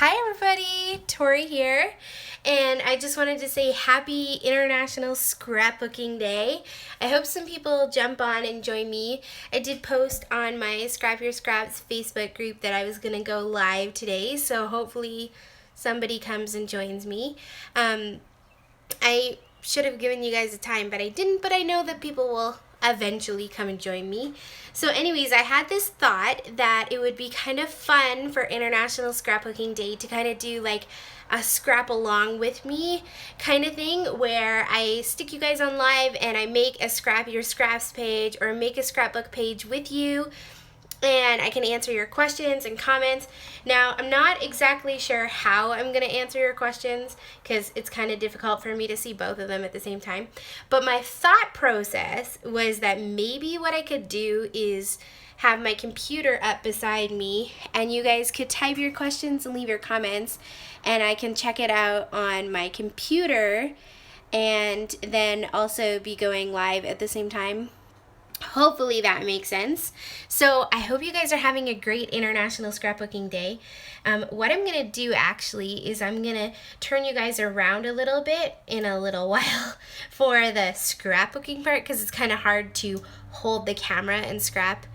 Hi everybody, Tori here, and I just wanted to say happy International Scrapbooking Day. I hope some people jump on and join me. I did post on my Scrap Your Scraps Facebook group that I was going to go live today, so hopefully somebody comes and joins me. I should have given you guys a time, but I didn't, but I know that people will eventually come and join me. So anyways, I had this thought that it would be kind of fun for International Scrapbooking Day to kind of do like a scrap along with me kind of thing, where I stick you guys on live and I make a Scrap Your Scraps page or make a scrapbook page with you, and I can answer your questions and comments. Now, I'm not exactly sure how I'm going to answer your questions because it's kind of difficult for me to see both of them at the same time. But my thought process was that maybe what I could do is have my computer up beside me and you guys could type your questions and leave your comments, and I can check it out on my computer and then also be going live at the same time. Hopefully that makes sense. So I hope you guys are having a great International Scrapbooking Day. What I'm going to do actually is I'm going to turn you guys around a little bit in a little while for the scrapbooking part, because it's kind of hard to hold the camera and scrap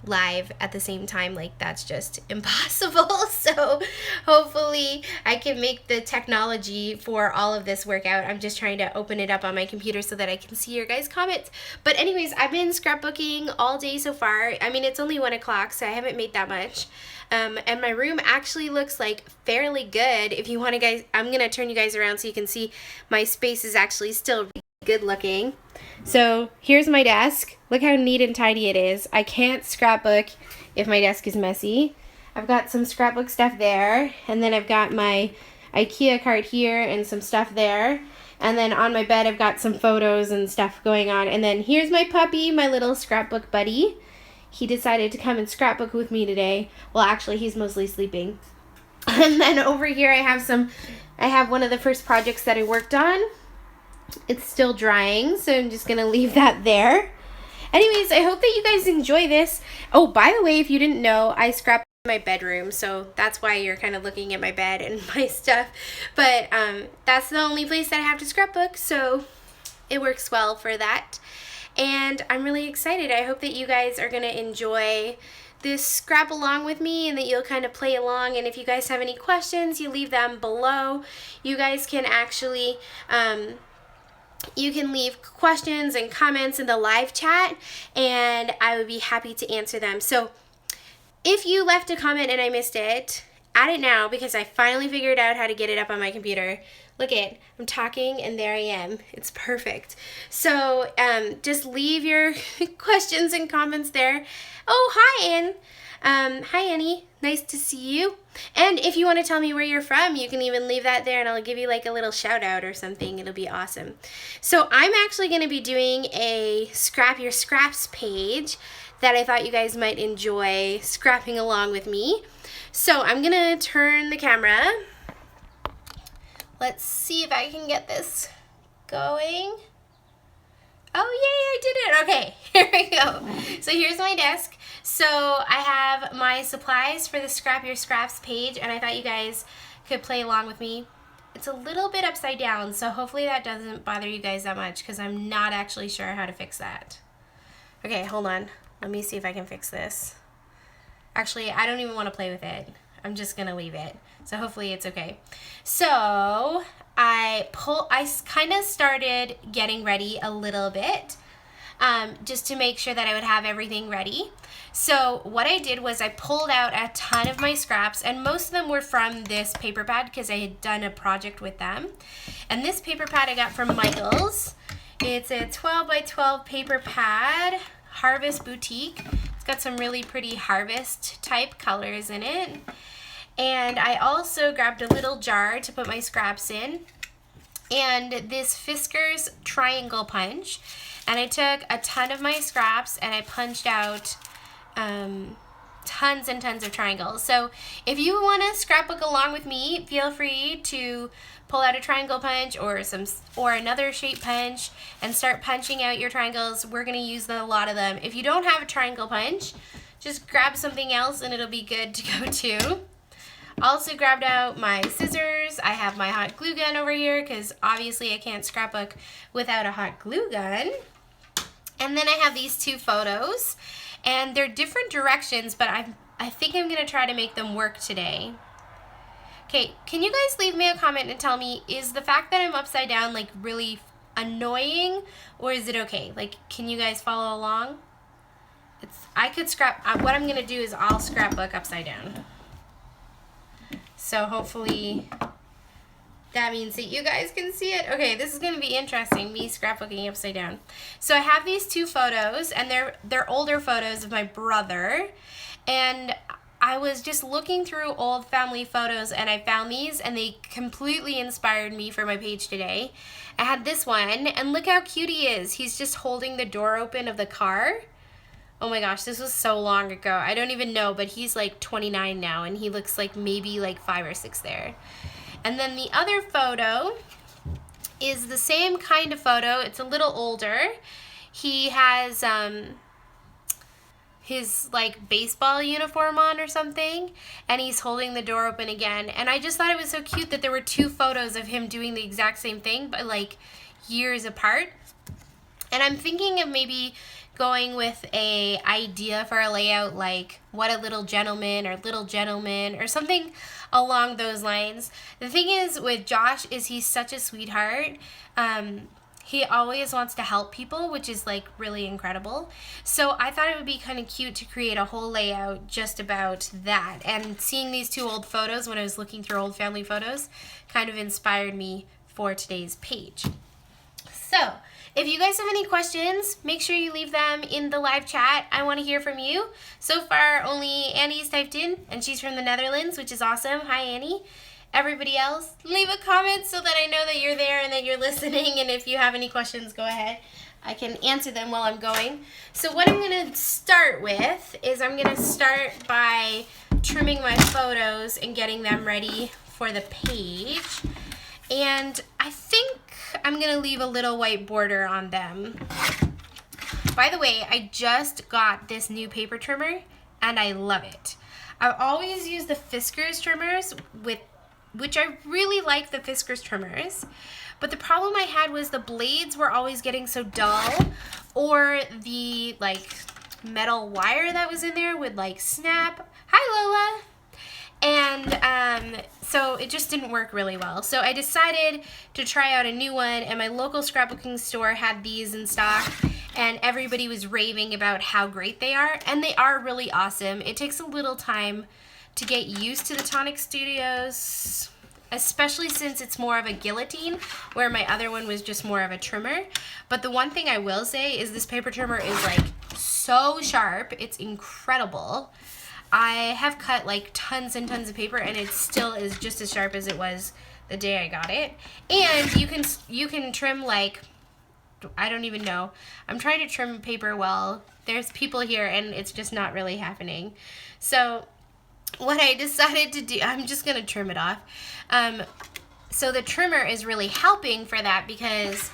live at the same time. Like, that's just impossible. So hopefully I can make the technology for all of this work out. I'm just trying to open it up on my computer so that I can see your guys' comments. But anyways, I've been scrapbooking all day so far. I mean, it's only 1 o'clock, so I haven't made that much. And my room actually looks like fairly good. If you want to guys, I'm going to turn you guys around so you can see my space is actually still really good looking. So here's my desk. Look how neat and tidy it is. I can't scrapbook if my desk is messy. I've got some scrapbook stuff there, and then I've got my IKEA cart here and some stuff there. And then on my bed I've got some photos and stuff going on. And then here's my puppy, my little scrapbook buddy. He decided to come and scrapbook with me today. Well, actually he's mostly sleeping. And then over here I have one of the first projects that I worked on. It's still drying, so I'm just going to leave that there. Anyways, I hope that you guys enjoy this. Oh, by the way, if you didn't know, I scrapped my bedroom, so that's why you're kind of looking at my bed and my stuff. But that's the only place that I have to scrapbook, so it works well for that. And I'm really excited. I hope that you guys are going to enjoy this scrap along with me and that you'll kind of play along. And if you guys have any questions, you leave them below. You guys can actually you can leave questions and comments in the live chat, and I would be happy to answer them. So if you left a comment and I missed it, add it now, because I finally figured out how to get it up on my computer. Look it, I'm talking and there I am. It's perfect. So just leave your questions and comments there. Oh, hi, Ann. Hi, Annie. Nice to see you. And if you want to tell me where you're from, you can even leave that there and I'll give you like a little shout out or something. It'll be awesome. So I'm actually going to be doing a Scrap Your Scraps page that I thought you guys might enjoy scrapping along with me. So I'm going to turn the camera. Let's see if I can get this going. Oh, yay, I did it. Okay, here we go. So here's my desk. So I have my supplies for the Scrap Your Scraps page, and I thought you guys could play along with me. It's a little bit upside down, so hopefully that doesn't bother you guys that much, because I'm not actually sure how to fix that. Okay, hold on. Let me see if I can fix this. Actually, I don't even want to play with it. I'm just going to leave it. So hopefully it's okay. So I kind of started getting ready a little bit, just to make sure that I would have everything ready. So what I did was I pulled out a ton of my scraps, and most of them were from this paper pad because I had done a project with them. And this paper pad I got from Michael's. It's a 12 by 12 paper pad, Harvest Boutique. It's got some really pretty harvest type colors in it. And I also grabbed a little jar to put my scraps in, and this Fiskars triangle punch. And I took a ton of my scraps and I punched out tons and tons of triangles. So if you want to scrapbook along with me, feel free to pull out a triangle punch or another shape punch and start punching out your triangles. We're going to use a lot of them. If you don't have a triangle punch, just grab something else and it'll be good to go too. Also grabbed out my scissors. I have my hot glue gun over here because obviously I can't scrapbook without a hot glue gun. And then I have these two photos, and they're different directions, but I think I'm going to try to make them work today. Okay, can you guys leave me a comment and tell me, is the fact that I'm upside down like really annoying, or is it okay? Like, can you guys follow along? What I'm going to do is I'll scrapbook upside down. So hopefully that means that you guys can see it. Okay, this is going to be interesting, me scrapbooking upside down. So I have these two photos, and they're older photos of my brother. And I was just looking through old family photos, and I found these, and they completely inspired me for my page today. I had this one, and look how cute he is. He's just holding the door open of the car. Oh my gosh, this was so long ago. I don't even know, but he's like 29 now, and he looks like maybe like 5 or 6 there. And then the other photo is the same kind of photo. It's a little older. He has his like baseball uniform on or something, and he's holding the door open again. And I just thought it was so cute that there were two photos of him doing the exact same thing, but like years apart. And I'm thinking of maybe going with a idea for a layout like What a Little Gentleman or Little Gentleman or something along those lines. The thing is with Josh is he's such a sweetheart. He always wants to help people, which is like really incredible. So I thought it would be kind of cute to create a whole layout just about that. And seeing these two old photos when I was looking through old family photos kind of inspired me for today's page. So if you guys have any questions, make sure you leave them in the live chat. I want to hear from you. So far, only Annie's typed in, and she's from the Netherlands, which is awesome. Hi, Annie. Everybody else, leave a comment so that I know that you're there and that you're listening. And if you have any questions, go ahead. I can answer them while I'm going. So what I'm going to start with is I'm going to start by trimming my photos and getting them ready for the page. And I think I'm going to leave a little white border on them. By the way, I just got this new paper trimmer, and I love it. I've always used the Fiskars trimmers, which I really like the Fiskars trimmers. But the problem I had was the blades were always getting so dull, or the like metal wire that was in there would like snap. Hi, Lola. And so it just didn't work really well. So I decided to try out a new one, and my local scrapbooking store had these in stock, and everybody was raving about how great they are, and they are really awesome. It takes a little time to get used to the Tonic Studios, especially since it's more of a guillotine, where my other one was just more of a trimmer. But the one thing I will say is this paper trimmer is like so sharp. It's incredible. I have cut like tons and tons of paper, and it still is just as sharp as it was the day I got it. And you can trim like, I don't even know. I'm trying to trim paper while there's people here, and it's just not really happening. So what I decided to do, I'm just going to trim it off. So the trimmer is really helping for that because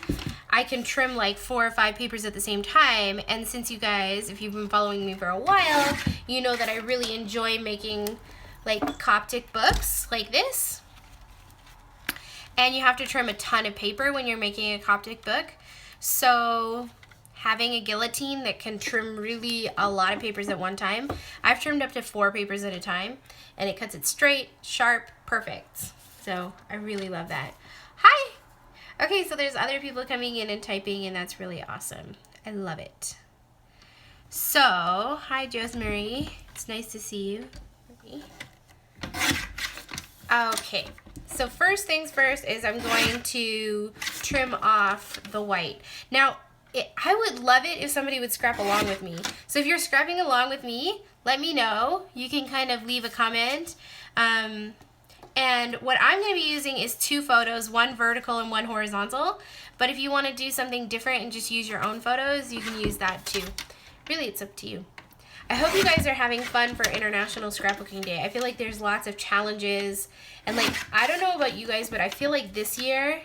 I can trim like 4 or 5 papers at the same time. And since you guys, if you've been following me for a while, you know that I really enjoy making like Coptic books like this. And you have to trim a ton of paper when you're making a Coptic book. So having a guillotine that can trim really a lot of papers at one time. I've trimmed up to 4 papers at a time, and it cuts it straight, sharp, perfect. So I really love that. Hi! Okay, so there's other people coming in and typing, and that's really awesome. I love it. So, hi Josemary. It's nice to see you. Okay, so first things first is I'm going to trim off the white. Now, I would love it if somebody would scrap along with me. So if you're scrapping along with me, let me know. You can kind of leave a comment. And what I'm going to be using is 2 photos, one vertical and one horizontal. But if you want to do something different and just use your own photos, you can use that too. Really, it's up to you. I hope you guys are having fun for International Scrapbooking Day. I feel like there's lots of challenges. And like, I don't know about you guys, but I feel like this year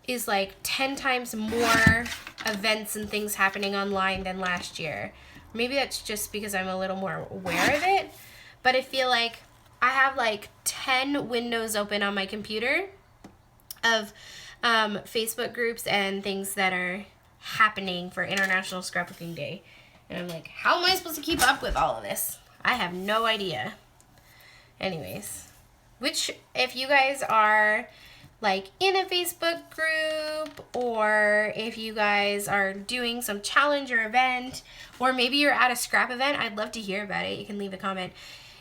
is like 10 times more events and things happening online than last year. Maybe that's just because I'm a little more aware of it. But I feel like I have like 10 windows open on my computer of Facebook groups and things that are happening for International Scrapbooking Day. And I'm like, how am I supposed to keep up with all of this? I have no idea. Anyways, if you guys are like in a Facebook group, or if you guys are doing some challenge or event, or maybe you're at a scrap event, I'd love to hear about it. You can leave a comment.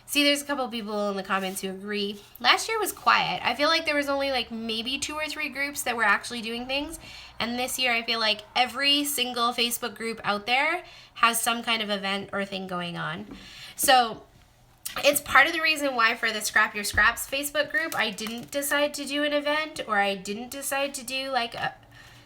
See, there's a couple people in the comments who agree. Last year was quiet. I feel like there was only like maybe 2 or 3 groups that were actually doing things. And this year I feel like every single Facebook group out there has some kind of event or thing going on. So it's part of the reason why for the Scrap Your Scraps Facebook group, I didn't decide to do an event, or I didn't decide to do like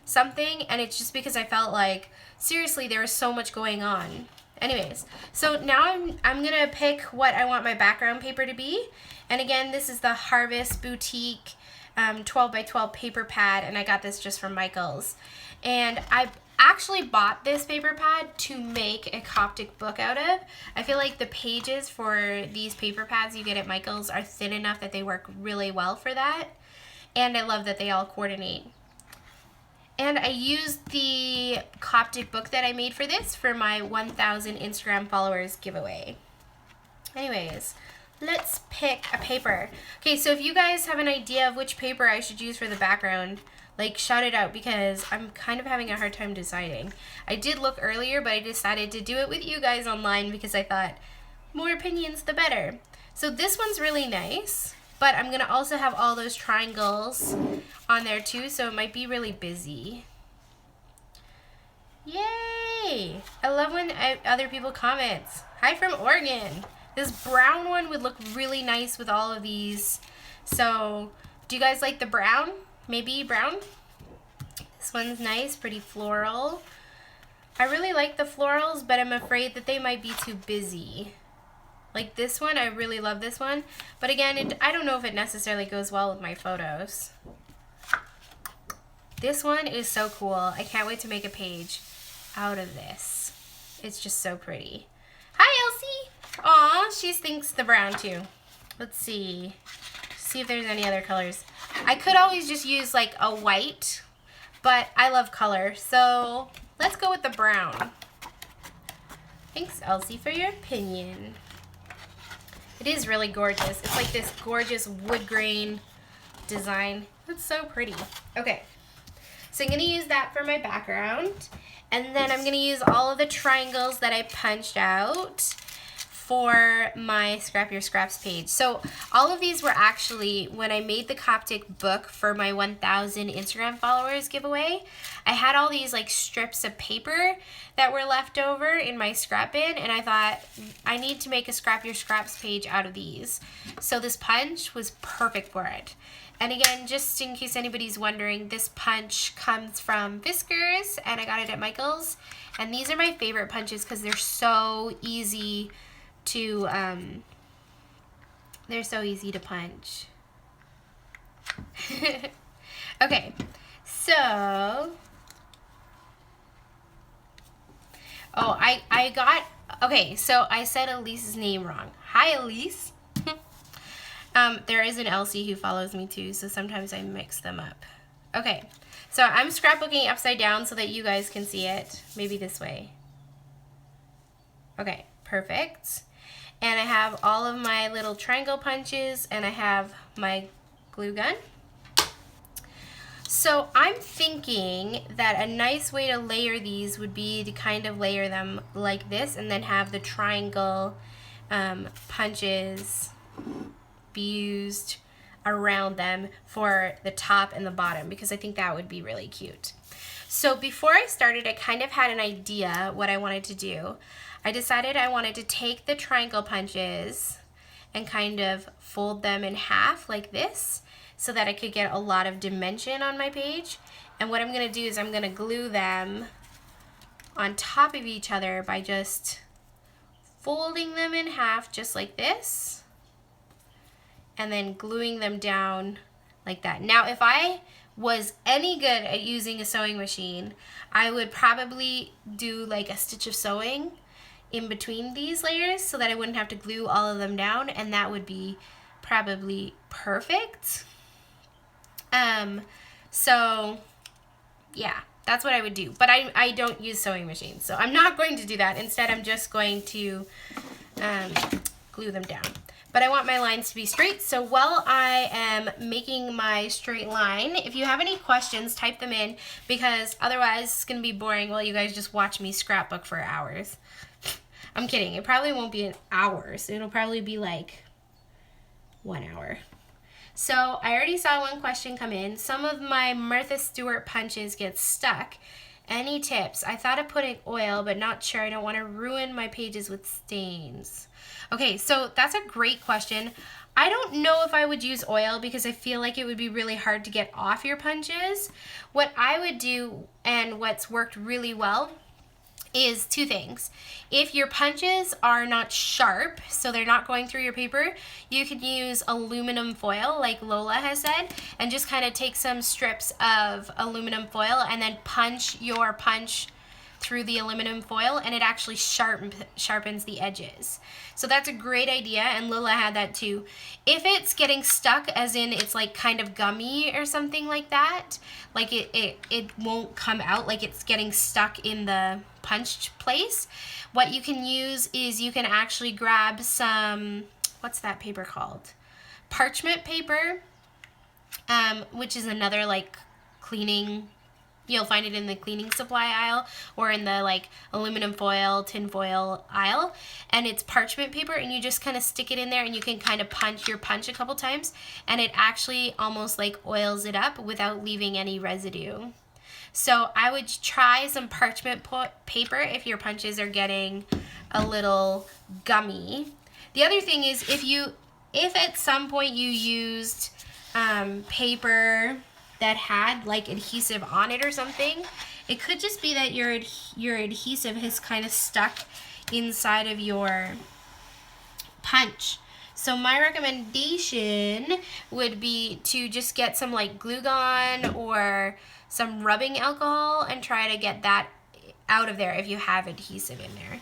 something. And it's just because I felt like, seriously, there was so much going on. Anyways, so now I'm gonna pick what I want my background paper to be. And again, this is the Harvest Boutique 12 by 12 paper pad, and I got this just from Michael's. And I actually bought this paper pad to make a Coptic book out of. I feel like the pages for these paper pads you get at Michael's are thin enough that they work really well for that. And I love that they all coordinate. And I used the Coptic book that I made for this for my 1,000 Instagram followers giveaway. Anyways, let's pick a paper. Okay, so if you guys have an idea of which paper I should use for the background, like, shout it out, because I'm kind of having a hard time deciding. I did look earlier, but I decided to do it with you guys online because I thought more opinions the better. So this one's really nice, but I'm gonna also have all those triangles on there too, so it might be really busy. Yay! I love when other people comment. Hi from Oregon. This brown one would look really nice with all of these. So, do you guys like the brown? Maybe brown? This one's nice, pretty floral. I really like the florals, but I'm afraid that they might be too busy. Like this one, I really love this one. But again, I don't know if it necessarily goes well with my photos. This one is so cool. I can't wait to make a page out of this. It's just so pretty. Hi, Elsie. Aw, she thinks the brown too. Let's see. See if there's any other colors. I could always just use like a white, but I love color. So let's go with the brown. Thanks, Elsie, for your opinion. It is really gorgeous. It's like this gorgeous wood grain design. It's so pretty. Okay, so I'm gonna use that for my background. And then I'm gonna use all of the triangles that I punched out for my Scrap Your Scraps page. So all of these were actually, when I made the Coptic book for my 1,000 Instagram followers giveaway, I had all these like strips of paper that were left over in my scrap bin, and I thought I need to make a Scrap Your Scraps page out of these. So this punch was perfect for it. And again, just in case anybody's wondering, this punch comes from Fiskars, and I got it at Michael's. And these are my favorite punches because they're so easy to punch. Okay, so okay, so I said Elise's name wrong. Hi, Elise. There is an Elsie who follows me too, so sometimes I mix them up. Okay, so I'm scrapbooking upside down so that you guys can see it. Maybe this way. Okay, perfect. And I have all of my little triangle punches, and I have my glue gun. So I'm thinking that a nice way to layer these would be to kind of layer them like this, and then have the triangle punches be used around them for the top and the bottom, because I think that would be really cute. So before I started, I kind of had an idea what I wanted to do. I decided I wanted to take the triangle punches and kind of fold them in half like this so that I could get a lot of dimension on my page. And what I'm going to do is I'm going to glue them on top of each other by just folding them in half just like this, and then gluing them down like that. Now, if I was any good at using a sewing machine, I would probably do like a stitch of sewing in between these layers so that I wouldn't have to glue all of them down, and that would be probably perfect. So yeah, that's what I would do. But I don't use sewing machines, so I'm not going to do that. Instead, I'm just going to glue them down. But I want my lines to be straight, so while I am making my straight line, if you have any questions, type them in, because otherwise it's going to be boring while you guys just watch me scrapbook for hours. I'm kidding. It probably won't be an hour, so it'll probably be like 1 hour. So I already saw one question come in. Some of my Martha Stewart punches get stuck. Any tips? I thought of putting oil, but not sure. I don't want to ruin my pages with stains. Okay, so that's a great question. I don't know if I would use oil because I feel like it would be really hard to get off your punches. What I would do, and what's worked really well, is two things. If your punches are not sharp, so they're not going through your paper, you could use aluminum foil like Lola has said, and just kind of take some strips of aluminum foil and then punch your punch through the aluminum foil, and it actually sharpens the edges. So that's a great idea, and Lola had that too. If it's getting stuck, as in it's like kind of gummy or something like that, like it won't come out, like it's getting stuck in the punched place, what you can use is you can actually grab some, what's that paper called? Parchment paper, which is another like cleaning, you'll find it in the cleaning supply aisle or in the like aluminum foil, tin foil aisle, and it's parchment paper, and you just kind of stick it in there and you can kind of punch your punch a couple times, and it actually almost like oils it up without leaving any residue. So I would try some parchment paper if your punches are getting a little gummy. The other thing is if at some point you used paper that had like adhesive on it or something, it could just be that your adhesive has kind of stuck inside of your punch. So my recommendation would be to just get some like glue gun or some rubbing alcohol and try to get that out of there if you have adhesive in there.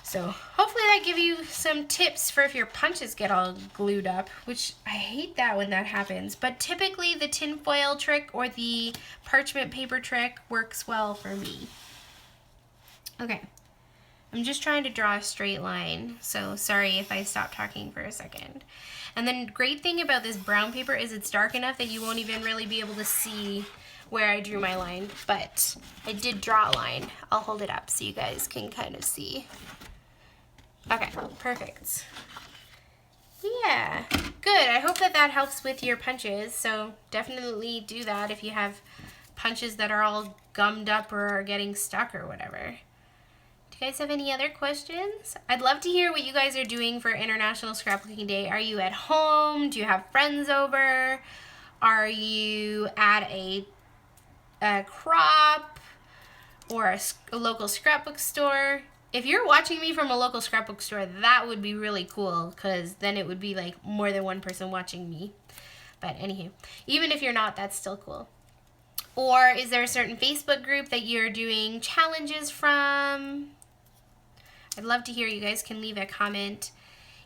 So hopefully that gives you some tips for if your punches get all glued up, which I hate that when that happens. But typically the tin foil trick or the parchment paper trick works well for me. Okay, I'm just trying to draw a straight line, so sorry if I stop talking for a second. And then great thing about this brown paper is it's dark enough that you won't even really be able to see where I drew my line, but I did draw a line. I'll hold it up so you guys can kind of see. Okay, perfect. Yeah, good. I hope that that helps with your punches, so definitely do that if you have punches that are all gummed up or are getting stuck or whatever. Do you guys have any other questions? I'd love to hear what you guys are doing for International Scrapbooking Day. Are you at home? Do you have friends over? Are you at a crop or a local scrapbook store? If you're watching me from a local scrapbook store, that would be really cool, because then it would be like more than one person watching me. But anywho, even if you're not, that's still cool. Or is there a certain Facebook group that you're doing challenges from? I'd love to hear. You guys can leave a comment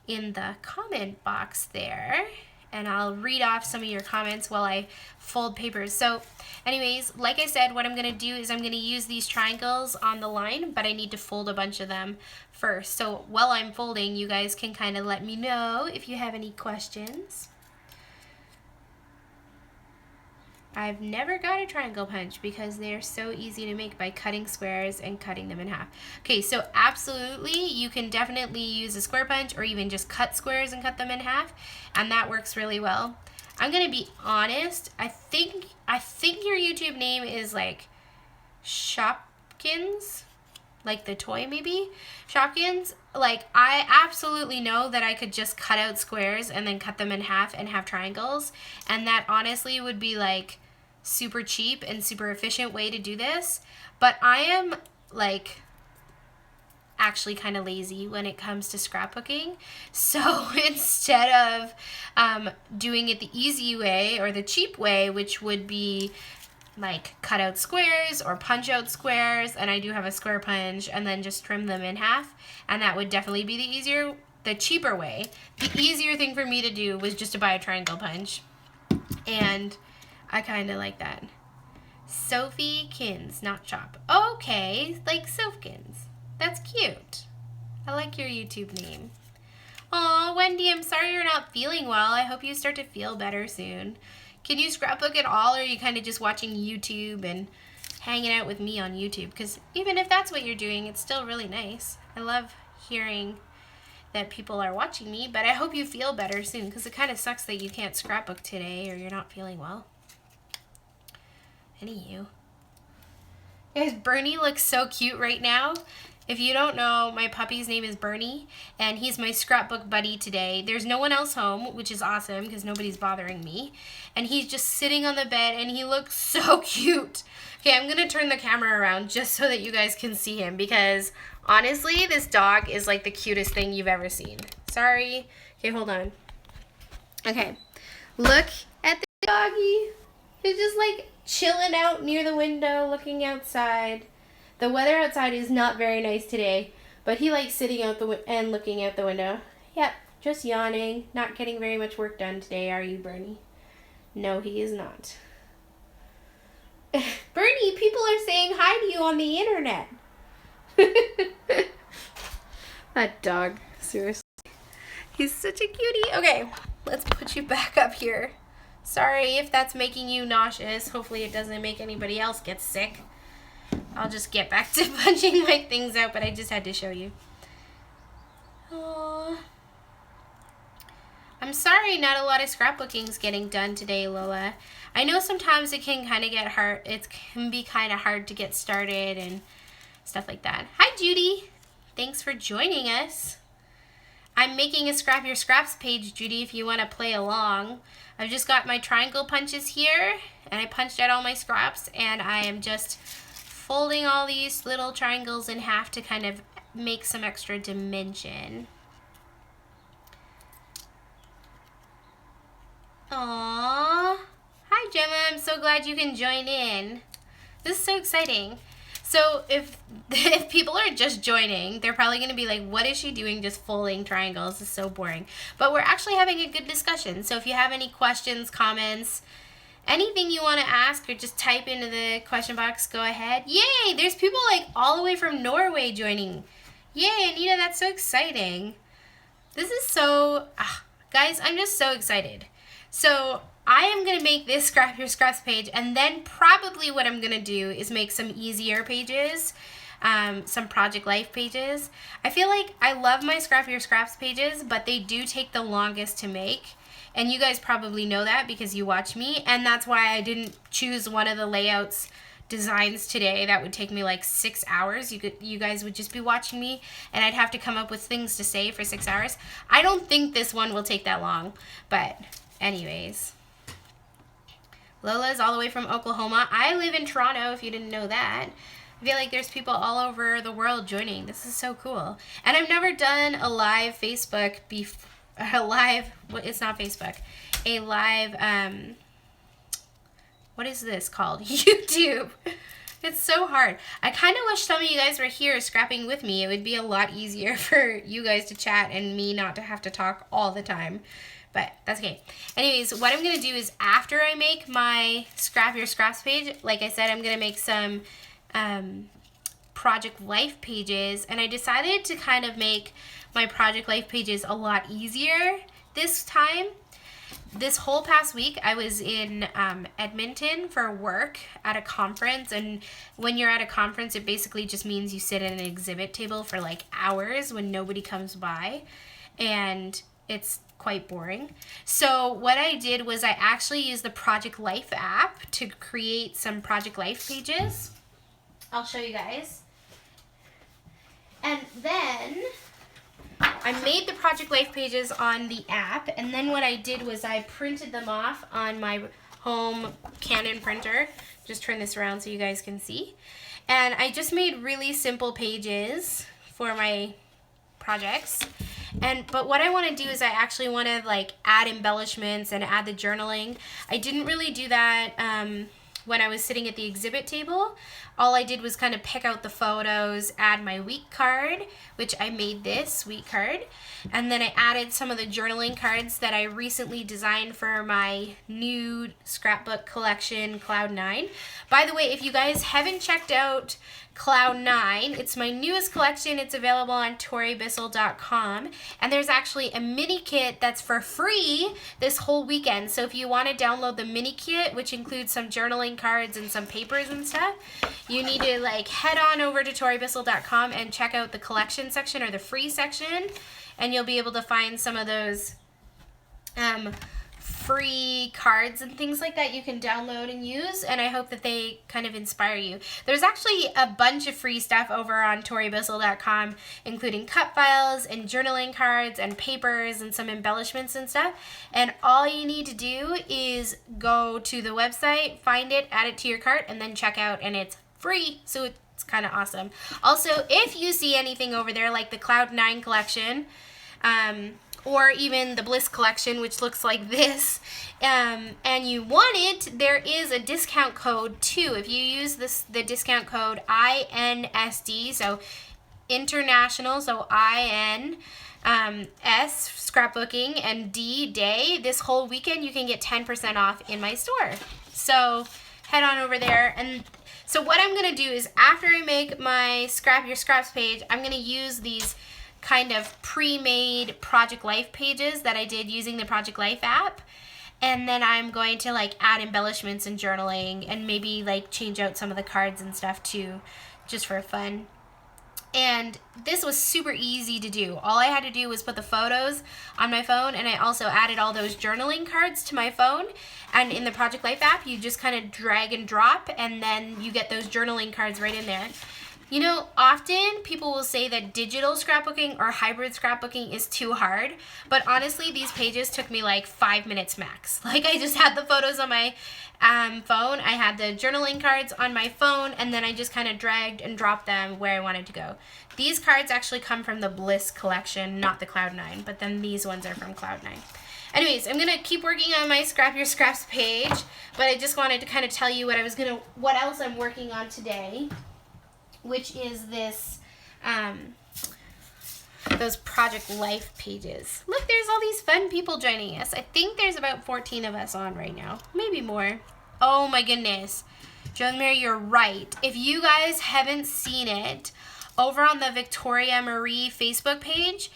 in the comment box there, and I'll read off some of your comments while I fold papers. So anyways, like I said, what I'm going to do is I'm going to use these triangles on the line, but I need to fold a bunch of them first. So while I'm folding, you guys can kind of let me know if you have any questions. I've never got a triangle punch because they're so easy to make by cutting squares and cutting them in half. Okay, so absolutely, you can definitely use a square punch or even just cut squares and cut them in half, and that works really well. I'm gonna be honest, I think your YouTube name is like Shopkins, like the toy maybe? Shopkins. Like, I absolutely know that I could just cut out squares and then cut them in half and have triangles, and that honestly would be like super cheap and super efficient way to do this. But I am like actually kind of lazy when it comes to scrapbooking, so instead of doing it the easy way or the cheap way, which would be like cut out squares or punch out squares, and I do have a square punch, and then just trim them in half, and that would definitely be the easier the cheaper way. The easier thing for me to do was just to buy a triangle punch. And I kind of like that. Sophie Kins, not Chop. Okay, like Sophkins. That's cute. I like your YouTube name. Aw, Wendy, I'm sorry you're not feeling well. I hope you start to feel better soon. Can you scrapbook at all, or are you kind of just watching YouTube and hanging out with me on YouTube? Because even if that's what you're doing, it's still really nice. I love hearing that people are watching me, but I hope you feel better soon, because it kind of sucks that you can't scrapbook today or you're not feeling well. Anywho. Guys, Bernie looks so cute right now. If you don't know, my puppy's name is Bernie, and he's my scrapbook buddy today. There's no one else home, which is awesome because nobody's bothering me. And he's just sitting on the bed, and he looks so cute. Okay, I'm going to turn the camera around just so that you guys can see him, because honestly, this dog is like the cutest thing you've ever seen. Sorry. Okay, hold on. Okay, look at the doggy. He's just like chilling out near the window, looking outside. The weather outside is not very nice today, but he likes sitting out and looking out the window. Yep, just yawning, not getting very much work done today, are you, Bernie? No, he is not. Bernie, people are saying hi to you on the internet. That dog, seriously. He's such a cutie. Okay, let's put you back up here. Sorry if that's making you nauseous. Hopefully it doesn't make anybody else get sick. I'll just get back to punching my things out, but I just had to show you. Aww. I'm sorry not a lot of scrapbooking's getting done today, Lola. I know sometimes it can kind of get hard. It can be kind of hard to get started and stuff like that. Hi, Judy. Thanks for joining us. I'm making a Scrap Your Scraps page, Judy, if you want to play along. I've just got my triangle punches here, and I punched out all my scraps, and I am just folding all these little triangles in half to kind of make some extra dimension. Aww. Hi, Gemma. I'm so glad you can join in. This is so exciting. So if people are just joining, they're probably going to be like, what is she doing just folding triangles? This is so boring. But we're actually having a good discussion. So if you have any questions, comments, anything you want to ask, or just type into the question box, go ahead. Yay! There's people like all the way from Norway joining. Yay, Anita, that's so exciting. This is so... guys, I'm just so excited. So I am going to make this Scrap Your Scraps page, and then probably what I'm going to do is make some easier pages, some Project Life pages. I feel like I love my Scrap Your Scraps pages, but they do take the longest to make. And you guys probably know that because you watch me, and that's why I didn't choose one of the layouts designs today. That would take me like 6 hours. You guys would just be watching me, and I'd have to come up with things to say for 6 hours. I don't think this one will take that long, but anyways. Lola's all the way from Oklahoma. I live in Toronto, if you didn't know that. I feel like there's people all over the world joining. This is so cool. And I've never done a live Facebook before. It's not Facebook. A live, what is this called? YouTube. It's so hard. I kind of wish some of you guys were here scrapping with me. It would be a lot easier for you guys to chat and me not to have to talk all the time. But that's okay. Anyways, what I'm going to do is after I make my Scrap Your Scraps page, like I said, I'm going to make some Project Life pages. And I decided to kind of make my Project Life pages a lot easier this time. This whole past week, I was in Edmonton for work at a conference. And when you're at a conference, it basically just means you sit at an exhibit table for like hours when nobody comes by. And it's quite boring. So what I did was I actually used the Project Life app to create some Project Life pages. I'll show you guys. And then I made the Project Life pages on the app, and then what I did was I printed them off on my home Canon printer. Just turn this around so you guys can see. And I just made really simple pages for my projects. But what I want to do is I actually want to like add embellishments and add the journaling. I didn't really do that when I was sitting at the exhibit table. all I did was kind of pick out the photos, add my week card, which I made this week card, and then I added some of the journaling cards that I recently designed for my new scrapbook collection, Cloud 9. By the way, if you guys haven't checked out Cloud 9, it's my newest collection. It's available on toribissel.com, and there's actually a mini kit that's for free this whole weekend. So if you want to download the mini kit, which includes some journaling cards and some papers and stuff, you need to like head on over to toribissel.com and check out the collection section or the free section, and you'll be able to find some of those free cards and things like that you can download and use, and I hope that they kind of inspire you. There's actually a bunch of free stuff over on toribissel.com, including cut files and journaling cards and papers and some embellishments and stuff, and all you need to do is go to the website, find it, add it to your cart, and then check out, and it's free, so it's kind of awesome. Also, if you see anything over there like the Cloud 9 collection, or even the Bliss collection, which looks like this, and you want it, there is a discount code too. If you use the discount code INSD, so international, so IN, S, scrapbooking, and D, day, this whole weekend you can get 10% off in my store. So head on over there. And so what I'm going to do is after I make my Scrap Your Scraps page, I'm going to use these kind of pre-made Project Life pages that I did using the Project Life app, and then I'm going to like add embellishments and journaling and maybe like change out some of the cards and stuff too, just for fun. And this was super easy to do. All I had to do was put the photos on my phone, and I also added all those journaling cards to my phone. And in the Project Life app, you just kind of drag and drop, and then you get those journaling cards right in there. You know, often people will say that digital scrapbooking or hybrid scrapbooking is too hard, but honestly, these pages took me like 5 minutes max. Like, I just had the photos on my phone, I had the journaling cards on my phone, and then I just kind of dragged and dropped them where I wanted to go. These cards actually come from the Bliss collection, not the Cloud 9, but then these ones are from Cloud 9. Anyways, I'm gonna keep working on my Scrap Your Scraps page, but I just wanted to kind of tell you what else I'm working on today, which is this, those Project Life pages. Look, there's all these fun people joining us. I think there's about 14 of us on right now, maybe more. Oh my goodness, Joan Mary, you're right. If you guys haven't seen it, over on the Victoria Marie Facebook page,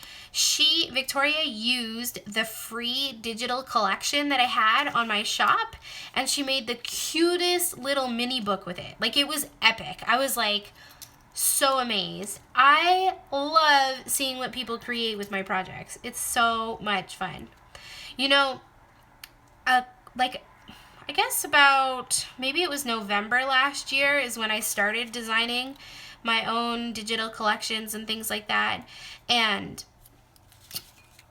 Victoria used the free digital collection that I had on my shop, and she made the cutest little mini book with it. Like, it was epic. I was like, so amazed. I love seeing what people create with my projects. It's so much fun. You know, like, I guess about, maybe it was November last year is when I started designing my own digital collections and things like that. And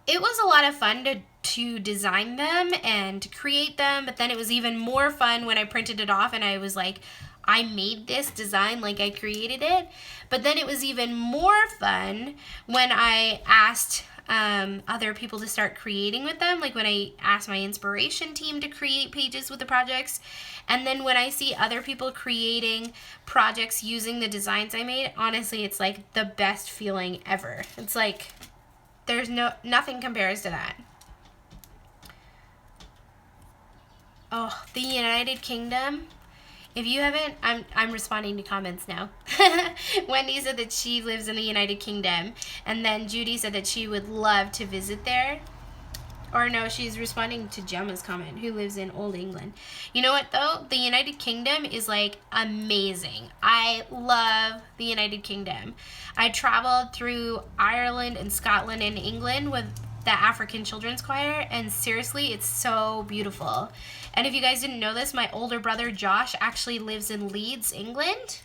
it was a lot of fun to design them and to create them, but then it was even more fun when I printed it off and I was like, I made this design like I created it. But then it was even more fun when I asked other people to start creating with them, like when I asked my inspiration team to create pages with the projects. And then when I see other people creating projects using the designs I made, honestly, it's like the best feeling ever. It's like there's nothing compares to that. Oh, the United Kingdom. If you haven't, I'm responding to comments now. Wendy said that she lives in the United Kingdom, and then Judy said that she would love to visit there. Or no, she's responding to Gemma's comment, who lives in Old England. You know what though? The United Kingdom is like amazing. I love the United Kingdom. I traveled through Ireland and Scotland and England with the African Children's Choir, and seriously, it's so beautiful. And if you guys didn't know this, my older brother Josh actually lives in Leeds, England,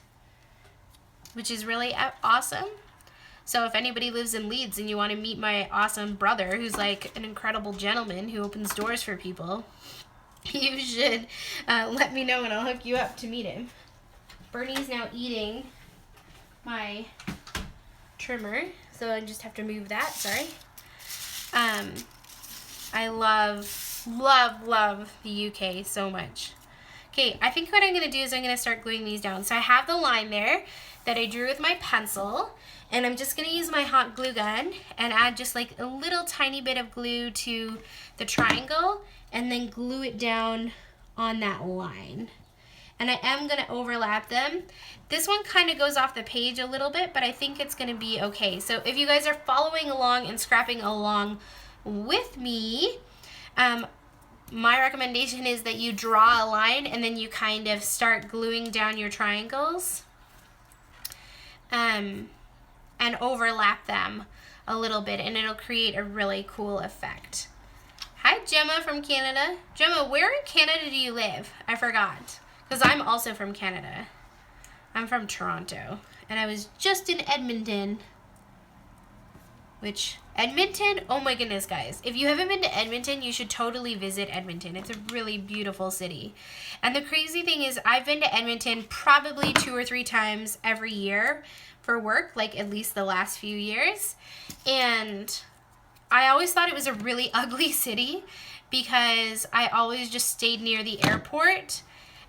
which is really awesome. So if anybody lives in Leeds and you want to meet my awesome brother, who's like an incredible gentleman who opens doors for people, you should let me know and I'll hook you up to meet him. Bernie's now eating my trimmer, so I just have to move that, sorry. I love the UK so much. Okay, I think what I'm going to do is I'm going to start gluing these down. So I have the line there that I drew with my pencil, and I'm just going to use my hot glue gun and add just like a little tiny bit of glue to the triangle and then glue it down on that line. And I am going to overlap them. This one kind of goes off the page a little bit, but I think it's going to be okay. So if you guys are following along and scrapping along with me, my recommendation is that you draw a line and then you kind of start gluing down your triangles and overlap them a little bit, and it'll create a really cool effect. Hi, Gemma from Canada. Gemma, where in Canada do you live? I forgot, because I'm also from Canada. I'm from Toronto, and I was just in Edmonton, which, Edmonton, oh my goodness, guys. If you haven't been to Edmonton, you should totally visit Edmonton. It's a really beautiful city. And the crazy thing is, I've been to Edmonton probably 2 or 3 times every year for work, like at least the last few years. And I always thought it was a really ugly city because I always just stayed near the airport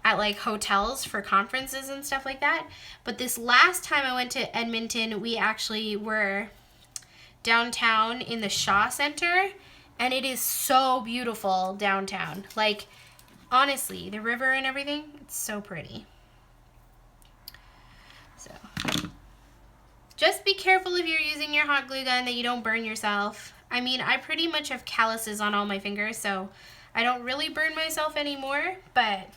at like hotels for conferences and stuff like that. But this last time I went to Edmonton, we actually were downtown in the Shaw Center, and it is so beautiful downtown. Like, honestly, the river and everything, it's so pretty. So, just be careful if you're using your hot glue gun that you don't burn yourself. I mean, I pretty much have calluses on all my fingers, so I don't really burn myself anymore, but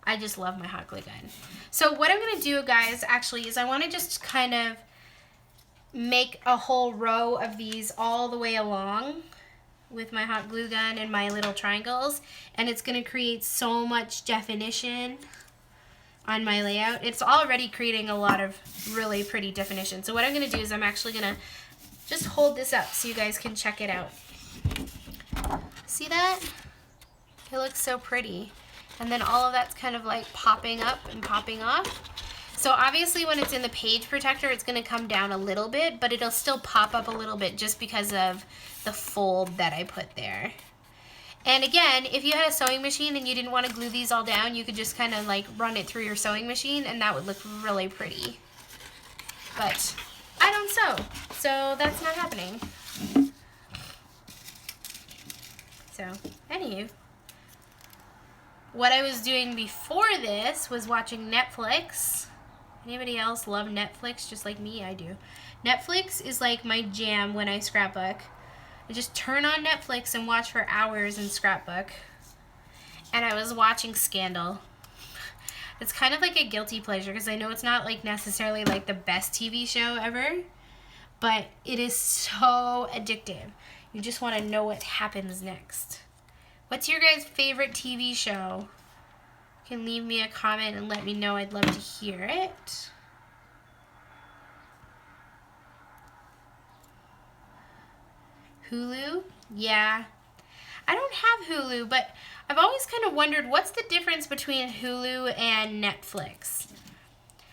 I just love my hot glue gun. So what I'm going to do, guys, actually, is I want to just kind of make a whole row of these all the way along with my hot glue gun and my little triangles, and it's going to create so much definition on my layout. It's already creating a lot of really pretty definition. So what I'm going to do is I'm actually going to just hold this up so you guys can check it out. See that? It looks so pretty. And then all of that's kind of like popping up and popping off. So obviously when it's in the page protector, it's going to come down a little bit, but it'll still pop up a little bit just because of the fold that I put there. And again, if you had a sewing machine and you didn't want to glue these all down, you could just kind of like run it through your sewing machine and that would look really pretty. But I don't sew, so that's not happening. So, anywho. What I was doing before this was watching Netflix. Anybody else love Netflix just like me? I do. Netflix is like my jam when I scrapbook. I just turn on Netflix and watch for hours in Scrapbook. And I was watching Scandal. It's kind of like a guilty pleasure because I know it's not like necessarily like the best TV show ever, but it is so addictive. You just want to know what happens next. What's your guys' favorite TV show? You can leave me a comment and let me know. I'd love to hear it. Hulu? Yeah. I don't have Hulu, but I've always kind of wondered what's the difference between Hulu and Netflix.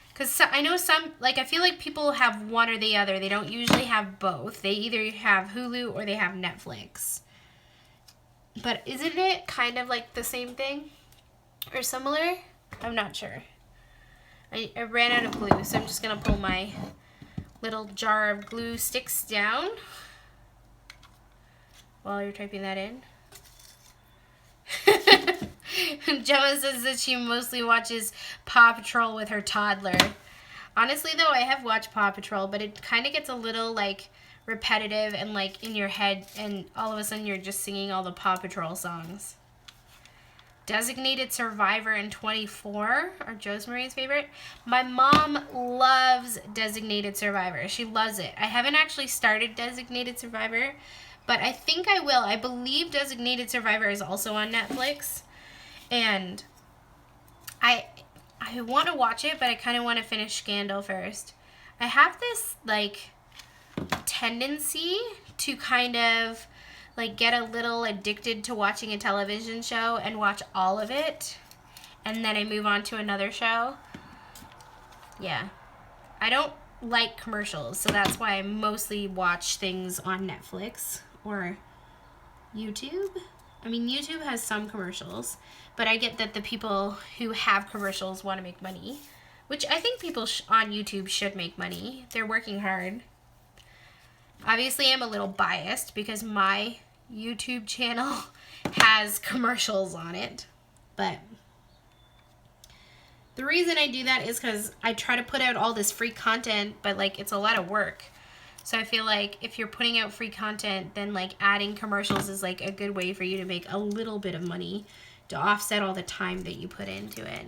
Because I know some, like I feel like people have one or the other. They don't usually have both. They either have Hulu or they have Netflix. But isn't it kind of like the same thing? Or similar? I'm not sure. I ran out of glue, so I'm just going to pull my little jar of glue sticks down while you're typing that in. Gemma says that she mostly watches Paw Patrol with her toddler. Honestly, though, I have watched Paw Patrol, but it kind of gets a little, like, repetitive and, like, in your head, and all of a sudden you're just singing all the Paw Patrol songs. Designated Survivor in 24 are Joe's Marie's favorite. My mom loves Designated Survivor. She loves it. I haven't actually started Designated Survivor, but I think I will. I believe Designated Survivor is also on Netflix. And I want to watch it, but I kind of want to finish Scandal first. I have this, like, tendency to kind of, like, get a little addicted to watching a television show and watch all of it. And then I move on to another show. Yeah. I don't like commercials, so that's why I mostly watch things on Netflix or YouTube. I mean, YouTube has some commercials, but I get that the people who have commercials want to make money, which I think people on YouTube should make money. They're working hard. Obviously, I'm a little biased because my YouTube channel has commercials on it, but the reason I do that is because I try to put out all this free content, but like it's a lot of work. So I feel like if you're putting out free content, then like adding commercials is like a good way for you to make a little bit of money to offset all the time that you put into it.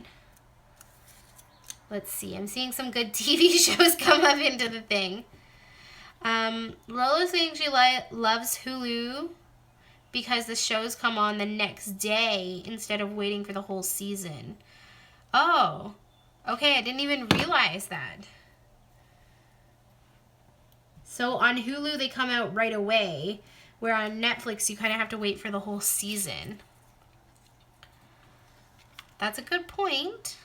Let's see. I'm seeing some good TV shows come up into the thing. Lola's saying she loves Hulu because the shows come on the next day instead of waiting for the whole season. Oh, okay. I didn't even realize that. So on Hulu, they come out right away, where on Netflix, you kind of have to wait for the whole season. That's a good point.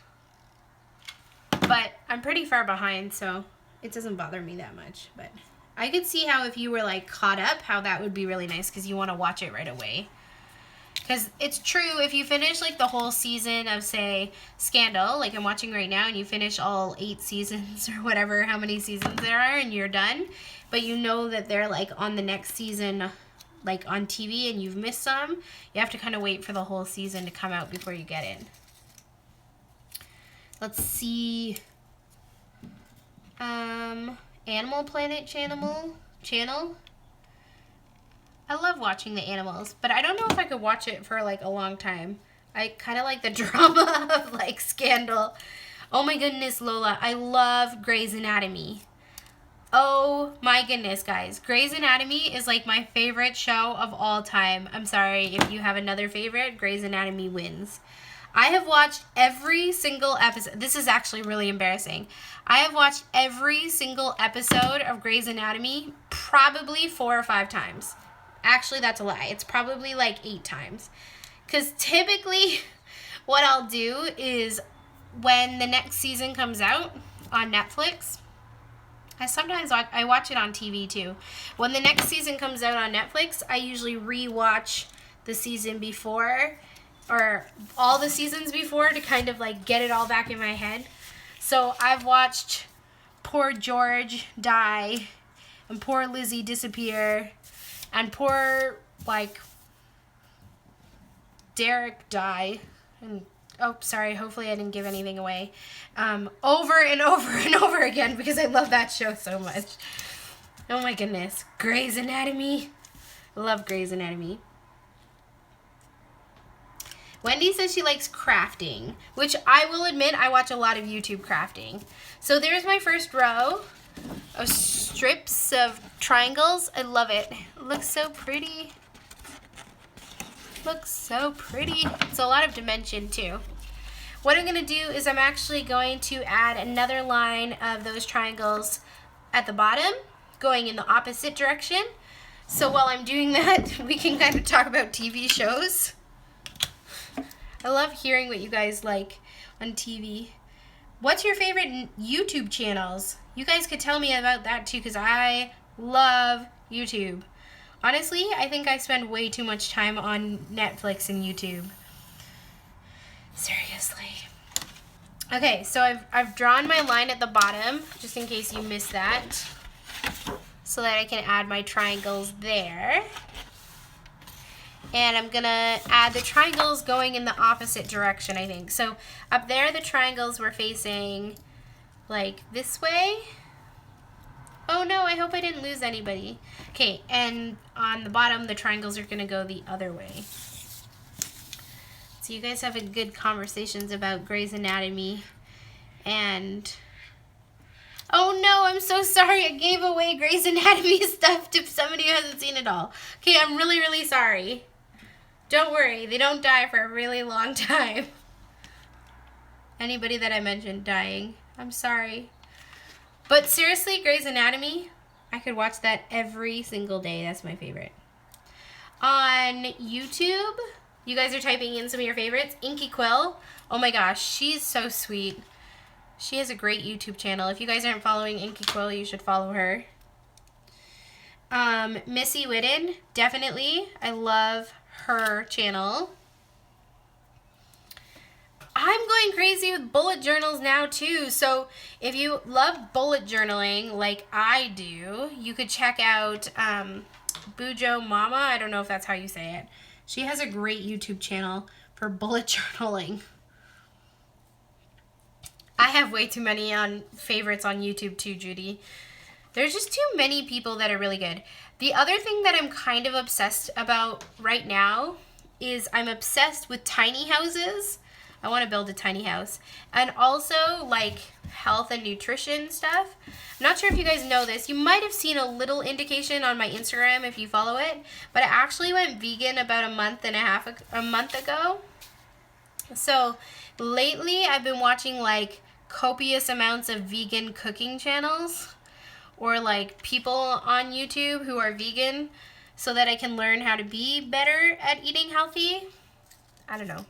But I'm pretty far behind, so it doesn't bother me that much. But I could see how if you were like caught up, how that would be really nice because you want to watch it right away. Because it's true, if you finish like the whole season of, say, Scandal, like I'm watching right now, and you finish all 8 seasons or whatever, how many seasons there are, and you're done, but you know that they're like on the next season, like on TV, and you've missed some, you have to kind of wait for the whole season to come out before you get in. Let's see. Animal Planet channel. I love watching the animals, but I don't know if I could watch it for like a long time. I kind of like the drama of like Scandal. Oh my goodness, Lola, I love Grey's Anatomy. Oh my goodness, guys. Grey's Anatomy is like my favorite show of all time. I'm sorry if you have another favorite. Grey's Anatomy wins. I have watched every single episode. This is actually really embarrassing. I have watched every single episode of Grey's Anatomy probably 4 or 5 times. Actually, that's a lie. It's probably like 8 times. Because typically what I'll do is when the next season comes out on Netflix, I watch it on TV too. When the next season comes out on Netflix, I usually re-watch the season before or all the seasons before to kind of like get it all back in my head. So I've watched poor George die and poor Lizzie disappear and poor like Derek die and oh, sorry, hopefully I didn't give anything away. Over and over and over again because I love that show so much. Oh my goodness. Grey's Anatomy. I love Grey's Anatomy. Wendy says she likes crafting, which I will admit I watch a lot of YouTube crafting. So there's my first row of strips of triangles. I love it. It looks so pretty. Looks so pretty. It's a lot of dimension too. What I'm going to do is I'm actually going to add another line of those triangles at the bottom, going in the opposite direction. So while I'm doing that, we can kind of talk about TV shows. I love hearing what you guys like on TV. What's your favorite YouTube channels? You guys could tell me about that too, because I love YouTube. Honestly, I think I spend way too much time on Netflix and YouTube. Seriously. Okay, so I've drawn my line at the bottom, just in case you missed that, so that I can add my triangles there. And I'm going to add the triangles going in the opposite direction, I think. So up there, the triangles were facing like this way. Oh no, I hope I didn't lose anybody. Okay, and on the bottom, the triangles are going to go the other way. So you guys have a good conversations about Grey's Anatomy. And oh no, I'm so sorry. I gave away Grey's Anatomy stuff to somebody who hasn't seen it all. Okay, I'm really, really sorry. Don't worry, they don't die for a really long time. Anybody that I mentioned dying, I'm sorry. But seriously, Grey's Anatomy, I could watch that every single day. That's my favorite. On YouTube, you guys are typing in some of your favorites. Inky Quill, oh my gosh, she's so sweet. She has a great YouTube channel. If you guys aren't following Inky Quill, you should follow her. Missy Whitten, definitely. I love her channel. I'm going crazy with bullet journals now too. So if you love bullet journaling like I do, you could check out Bujo Mama. I don't know if that's how you say it. She has a great YouTube channel for bullet journaling. I have way too many favorites on YouTube too, Judy. There's just too many people that are really good. The other thing that I'm kind of obsessed about right now is I'm obsessed with tiny houses. I want to build a tiny house. And also like health and nutrition stuff. I'm not sure if you guys know this. You might have seen a little indication on my Instagram if you follow it. But I actually went vegan about a month ago. So lately I've been watching like copious amounts of vegan cooking channels. Or like people on YouTube who are vegan so that I can learn how to be better at eating healthy. I don't know.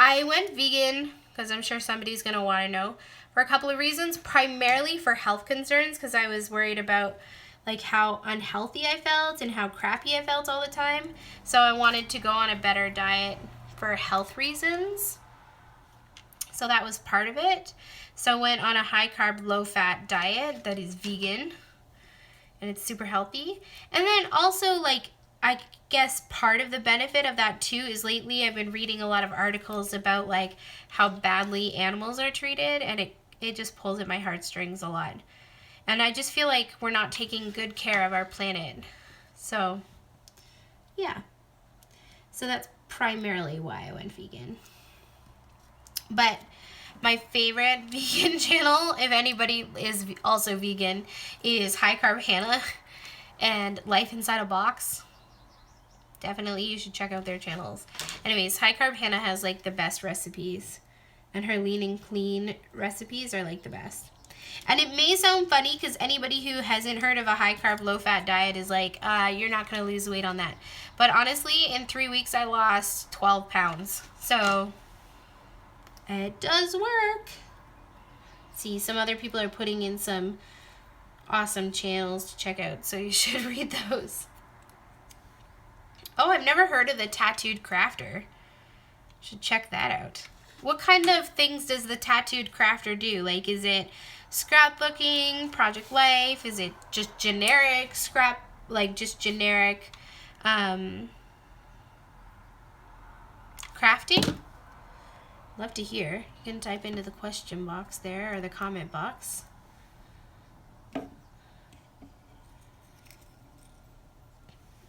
I went vegan, because I'm sure somebody's going to want to know, for a couple of reasons. Primarily for health concerns, because I was worried about like how unhealthy I felt and how crappy I felt all the time. So I wanted to go on a better diet for health reasons. So that was part of it. So I went on a high carb, low fat diet that is vegan. And it's super healthy. And then also like, I guess part of the benefit of that too is lately I've been reading a lot of articles about like how badly animals are treated, and it just pulls at my heartstrings a lot. And I just feel like we're not taking good care of our planet. So, yeah. So that's primarily why I went vegan. But my favorite vegan channel, if anybody is also vegan, is High Carb Hannah and Life Inside a Box. Definitely you should check out their channels. Anyways, High Carb Hannah has like the best recipes. And her lean and clean recipes are like the best. And it may sound funny because anybody who hasn't heard of a high carb, low fat diet is like, you're not going to lose weight on that. But honestly, in 3 weeks I lost 12 pounds. So it does work. See, some other people are putting in some awesome channels to check out. So you should read those. Oh, I've never heard of the Tattooed Crafter. Should check that out. What kind of things does the Tattooed Crafter do? Like, is it scrapbooking, project life? Is it just generic crafting? Love to hear. You can type into the question box there, or the comment box.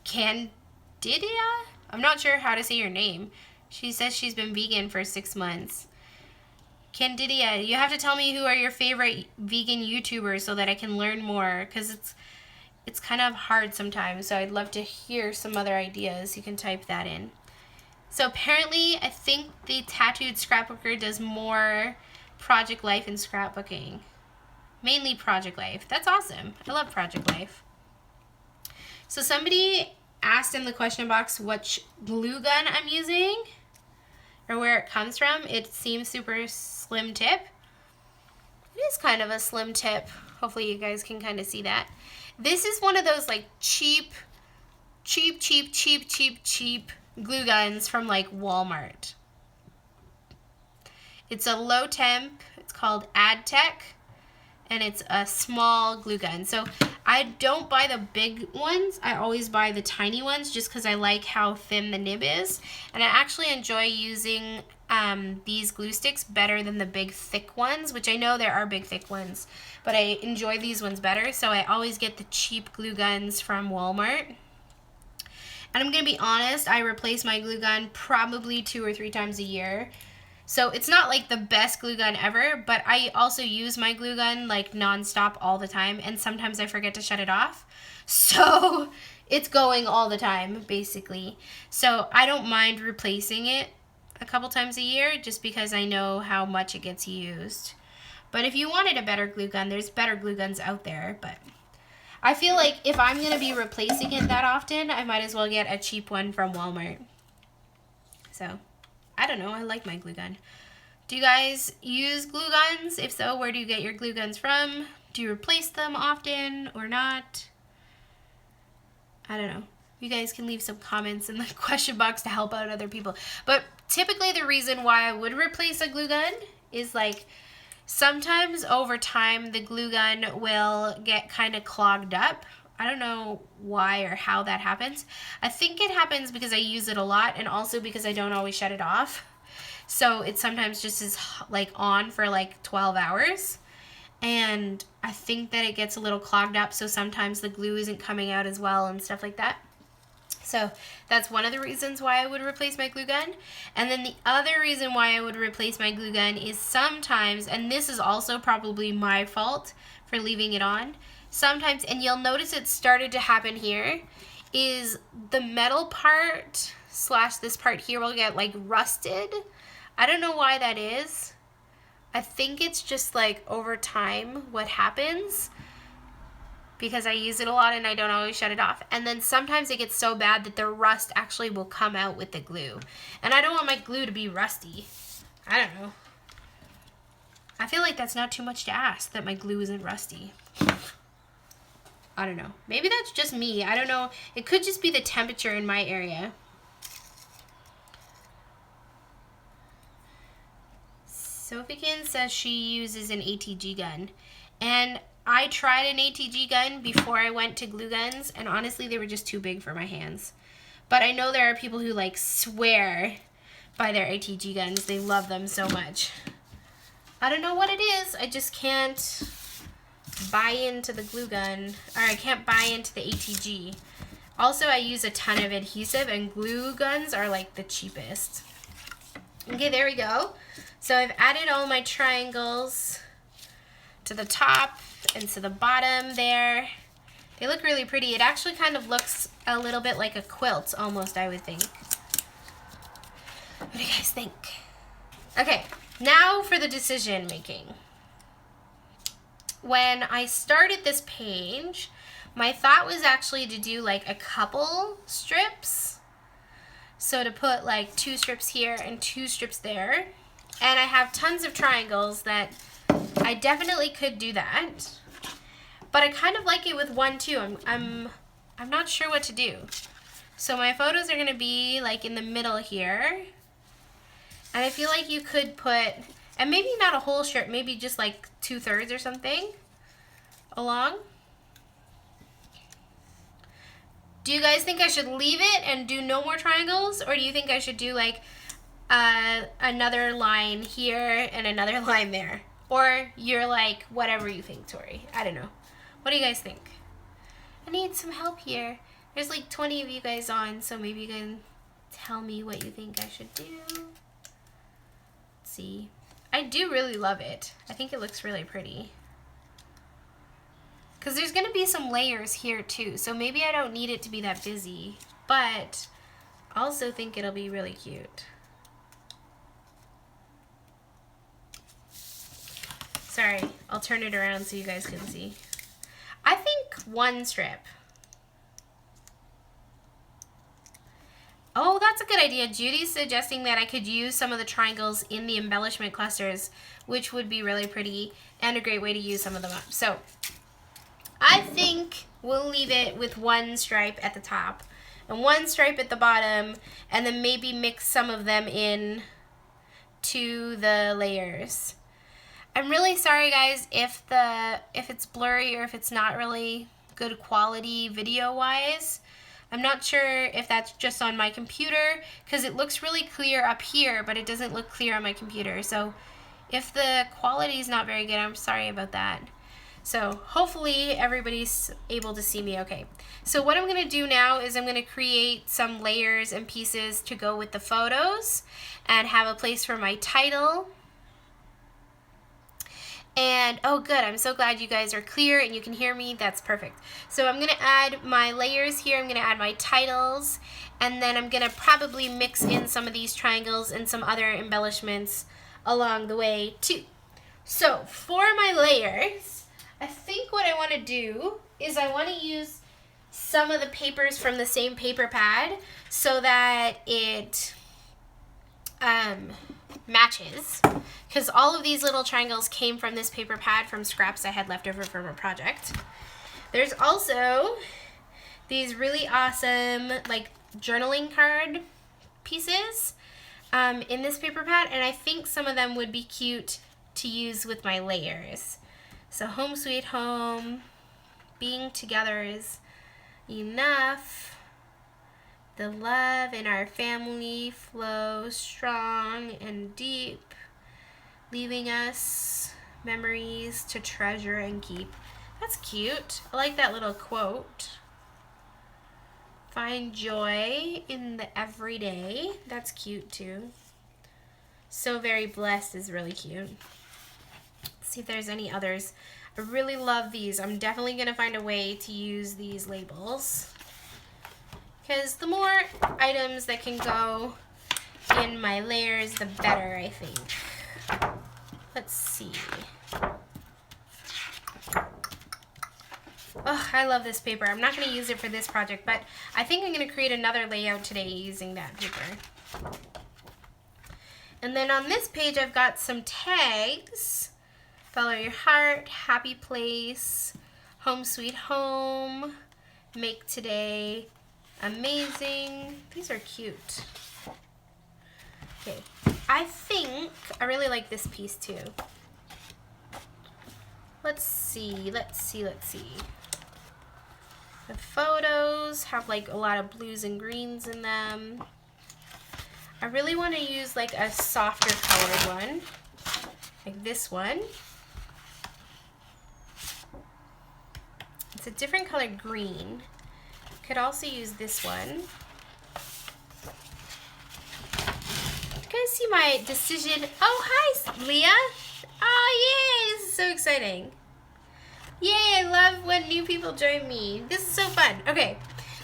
Candidia? I'm not sure how to say your name. She says she's been vegan for 6 months. Candidia, you have to tell me who are your favorite vegan YouTubers so that I can learn more, because it's kind of hard sometimes, so I'd love to hear some other ideas. You can type that in. So apparently, I think the Tattooed Scrapbooker does more project life and scrapbooking. Mainly project life. That's awesome. I love project life. So somebody asked in the question box which glue gun I'm using or where it comes from. It seems super slim tip. It is kind of a slim tip. Hopefully you guys can kind of see that. This is one of those like cheap glue guns from like Walmart. It's a low temp. It's called AdTech. And it's a small glue gun. So I don't buy the big ones. I always buy the tiny ones just because I like how thin the nib is. And I actually enjoy using these glue sticks better than the big thick ones, which I know there are big thick ones, but I enjoy these ones better. So I always get the cheap glue guns from Walmart. And I'm going to be honest, I replace my glue gun probably 2 or 3 times a year. So it's not like the best glue gun ever, but I also use my glue gun like nonstop all the time, and sometimes I forget to shut it off. So it's going all the time, basically. So I don't mind replacing it a couple times a year just because I know how much it gets used. But if you wanted a better glue gun, there's better glue guns out there, but I feel like if I'm going to be replacing it that often, I might as well get a cheap one from Walmart. So I don't know. I like my glue gun. Do you guys use glue guns? If so, where do you get your glue guns from? Do you replace them often or not? I don't know. You guys can leave some comments in the question box to help out other people. But typically the reason why I would replace a glue gun is like sometimes over time the glue gun will get kind of clogged up. I don't know why or how that happens. I think it happens because I use it a lot and also because I don't always shut it off. So it sometimes just is like on for like 12 hours. And I think that it gets a little clogged up, so sometimes the glue isn't coming out as well and stuff like that. So that's one of the reasons why I would replace my glue gun. And then the other reason why I would replace my glue gun is sometimes, and this is also probably my fault for leaving it on, sometimes, and you'll notice it started to happen here, is the metal part slash this part here will get like rusted. I don't know why that is. I think it's just like over time what happens because I use it a lot and I don't always shut it off. And then sometimes it gets so bad that the rust actually will come out with the glue. And I don't want my glue to be rusty. I don't know. I feel like that's not too much to ask that my glue isn't rusty. I don't know. Maybe that's just me. I don't know. It could just be the temperature in my area. Sophiekin says she uses an ATG gun, and I tried an ATG gun before I went to glue guns, and honestly they were just too big for my hands. But I know there are people who like swear by their ATG guns. They love them so much. I don't know what it is. I just can't buy into the glue gun, or I can't buy into the ATG. Also, I use a ton of adhesive, and glue guns are like the cheapest. Okay, there we go. So I've added all my triangles to the top and to the bottom there. They look really pretty. It actually kind of looks a little bit like a quilt almost, I would think. What do you guys think? Okay, now for the decision making. When I started this page, my thought was actually to do like a couple strips. So to put like 2 strips here and 2 strips there. And I have tons of triangles that I definitely could do that. But I kind of like it with 1 too. I'm not sure what to do. So my photos are gonna be like in the middle here. And I feel like you could put, and maybe not a whole strip, maybe just like 2/3 or something along. Do you guys think I should leave it and do no more triangles? Or do you think I should do like another line here and another line there? Or you're like, whatever you think, Tori. I don't know. What do you guys think? I need some help here. There's like 20 of you guys on, so maybe you can tell me what you think I should do. Let's see. I do really love it. I think it looks really pretty. Because there's going to be some layers here too, so maybe I don't need it to be that busy, but I also think it'll be really cute. Sorry, I'll turn it around so you guys can see. I think 1 strip. Oh, that's a good idea. Judy's suggesting that I could use some of the triangles in the embellishment clusters, which would be really pretty and a great way to use some of them up. So I think we'll leave it with 1 stripe at the top and 1 stripe at the bottom, and then maybe mix some of them in to the layers. I'm really sorry guys if it's blurry or if it's not really good quality video wise. I'm not sure if that's just on my computer, because it looks really clear up here, but it doesn't look clear on my computer. So if the quality is not very good, I'm sorry about that. So hopefully everybody's able to see me okay. So what I'm going to do now is I'm going to create some layers and pieces to go with the photos and have a place for my title. And oh good, I'm so glad you guys are clear and you can hear me. That's perfect. So I'm going to add my layers here. I'm going to add my titles, and then I'm going to probably mix in some of these triangles and some other embellishments along the way too. So for my layers, I think what I want to do is I want to use some of the papers from the same paper pad so that it matches, because all of these little triangles came from this paper pad from scraps I had left over from a project. There's also these really awesome like journaling card pieces in this paper pad, and I think some of them would be cute to use with my layers. So home sweet home, being together is enough. The love in our family flows strong and deep, leaving us memories to treasure and keep. That's cute. I like that little quote. Find joy in the everyday. That's cute too. So very blessed is really cute. Let's see if there's any others. I really love these. I'm definitely going to find a way to use these labels, because the more items that can go in my layers, the better, I think. Let's see. Oh, I love this paper. I'm not going to use it for this project, but I think I'm going to create another layout today using that paper. And then on this page, I've got some tags. Follow your heart, happy place, home sweet home, make today amazing. These are cute. Okay, I think I really like this piece too. Let's see. The photos have like a lot of blues and greens in them. I really want to use like a softer colored one, like this one. It's a different color green. Could also use this one. You guys see my decision? Oh, hi, Leah. Oh, yay, this is so exciting. Yay, I love when new people join me. This is so fun. Okay,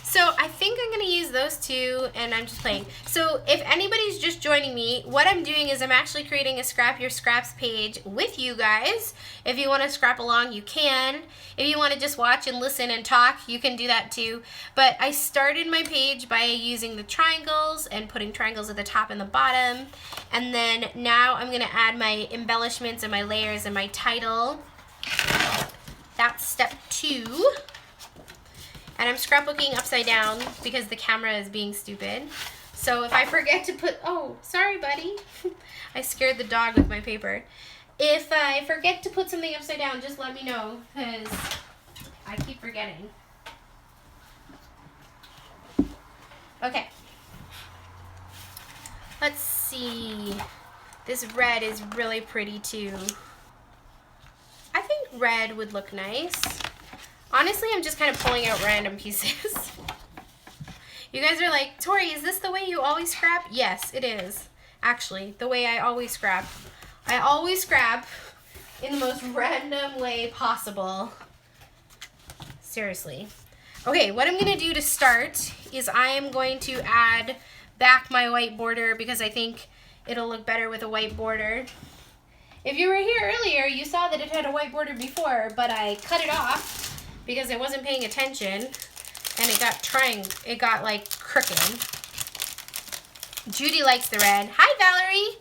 so I think I'm gonna use those two, and I'm just playing. So if anybody's just joining me, what I'm doing is I'm actually creating a Scrap Your Scraps page with you guys. If you wanna scrap along, you can. If you wanna just watch and listen and talk, you can do that too. But I started my page by using the triangles and putting triangles at the top and the bottom. And then now I'm gonna add my embellishments and my layers and my title. That's step 2. And I'm scrapbooking upside down because the camera is being stupid. So if I forget to put, oh, sorry, buddy. I scared the dog with my paper. If I forget to put something upside down, just let me know, because I keep forgetting. Okay. Let's see. This red is really pretty too. I think red would look nice. Honestly, I'm just kind of pulling out random pieces. You guys are like, Tori, is this the way you always scrap? Yes, it is. Actually, the way I always scrap. I always scrap in the most random way possible. Seriously. Okay, what I'm going to do to start is I am going to add back my white border because I think it'll look better with a white border. If you were here earlier, you saw that it had a white border before, but I cut it off because I wasn't paying attention, and it got like crooked. Judy likes the red. Hi, Valerie.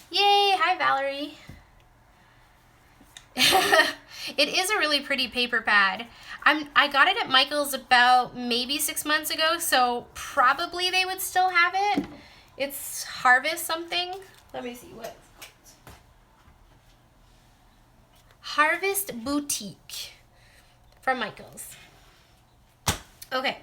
Yay, hi, Valerie. It is a really pretty paper pad. I got it at Michael's about maybe 6 months ago, so probably they would still have it. It's Harvest something. Let me see what. Harvest Boutique from Michael's. Okay,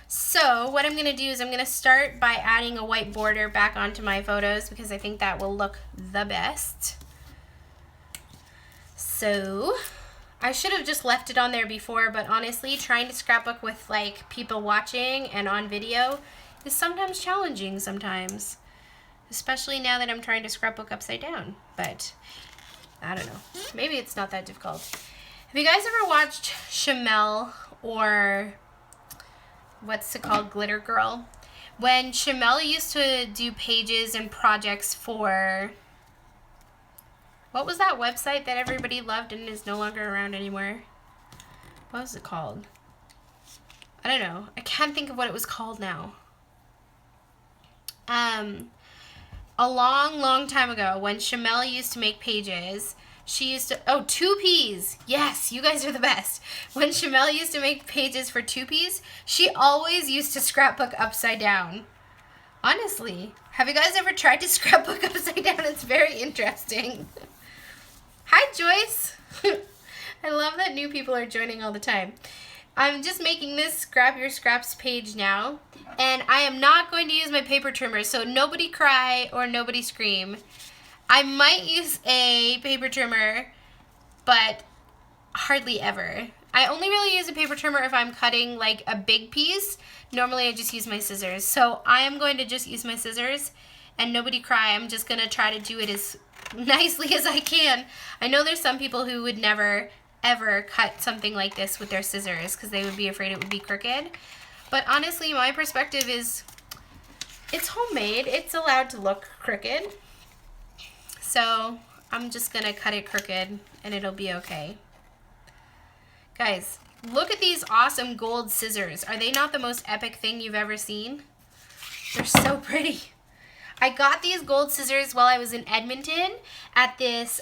so what I'm going to do is I'm going to start by adding a white border back onto my photos because I think that will look the best. So I should have just left it on there before, but honestly, trying to scrapbook with like people watching and on video is sometimes challenging sometimes, especially now that I'm trying to scrapbook upside down, but I don't know. Maybe it's not that difficult. Have you guys ever watched Shamel or what's it called, Glitter Girl? When Shamel used to do pages and projects for, what was that website that everybody loved and is no longer around anymore? What was it called? I don't know. I can't think of what it was called now. A long time ago, when Shamel used to make pages, She used to, oh, 2Ps. Yes, you guys are the best. When Shamel used to make pages for 2Ps, she always used to scrapbook upside down. Honestly, have you guys ever tried to scrapbook upside down? It's very interesting. Hi, Joyce. I love that new people are joining all the time. I'm just making this Grab Your Scraps page now, and I am not going to use my paper trimmer, so nobody cry or nobody scream. I might use a paper trimmer, but hardly ever. I only really use a paper trimmer if I'm cutting like a big piece. Normally I just use my scissors. So I am going to just use my scissors, and nobody cry. I'm just going to try to do it as nicely as I can. I know there's some people who would never ever cut something like this with their scissors because they would be afraid it would be crooked. But honestly, my perspective is it's homemade. It's allowed to look crooked. So I'm just gonna cut it crooked and it'll be okay. Guys, look at these awesome gold scissors. Are they not the most epic thing you've ever seen? They're so pretty. I got these gold scissors while I was in Edmonton at this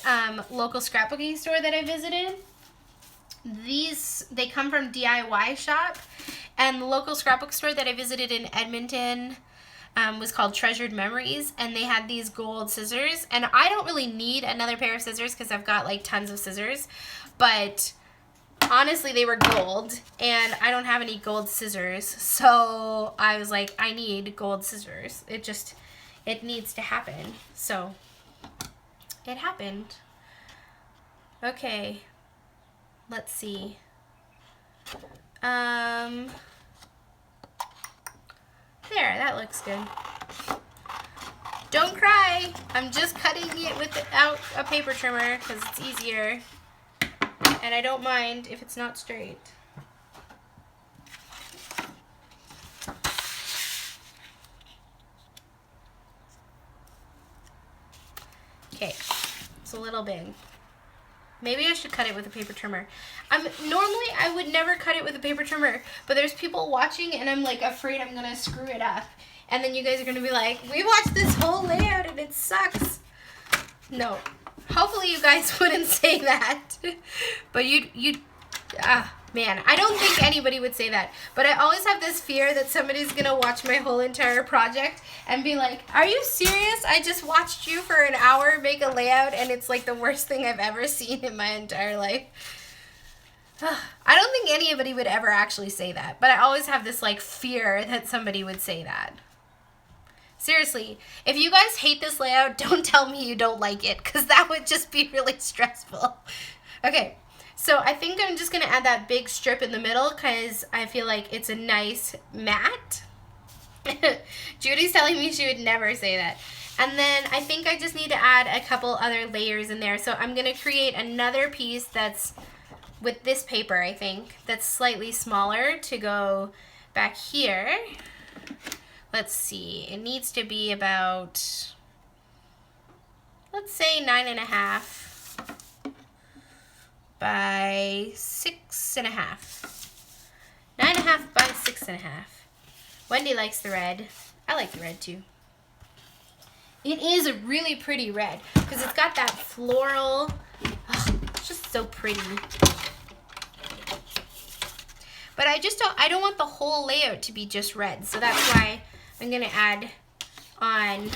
local scrapbooking store that I visited. They come from DIY Shop, and the local scrapbook store that I visited in Edmonton was called Treasured Memories, and they had these gold scissors. And I don't really need another pair of scissors because I've got like tons of scissors, but honestly they were gold and I don't have any gold scissors, so I was like, I need gold scissors. It needs to happen. So it happened. Okay, let's see. There, that looks good. Don't cry. I'm just cutting it without a paper trimmer because it's easier. And I don't mind if it's not straight. Okay, it's a little big. Maybe I should cut it with a paper trimmer. Normally I would never cut it with a paper trimmer, but there's people watching and I'm like afraid I'm gonna screw it up. And then you guys are gonna be like, we watched this whole layout and it sucks. No, hopefully you guys wouldn't say that. But man, I don't think anybody would say that. But I always have this fear that somebody's gonna watch my whole entire project and be like, are you serious? I just watched you for an hour make a layout and it's like the worst thing I've ever seen in my entire life. I don't think anybody would ever actually say that, but I always have this like fear that somebody would say that. Seriously, if you guys hate this layout, don't tell me you don't like it, because that would just be really stressful. Okay. So I think I'm just going to add that big strip in the middle because I feel like it's a nice mat. Judy's telling me she would never say that. And then I think I just need to add a couple other layers in there. So I'm going to create another piece that's with this paper, I think, that's slightly smaller to go back here. Let's see. It needs to be about, let's say 9.5. by 6.5. 9.5 by 6.5. Wendy likes the red. I like the red too. It is a really pretty red because it's got that floral. Oh, it's just so pretty. But I don't want the whole layout to be just red, so that's why I'm gonna add on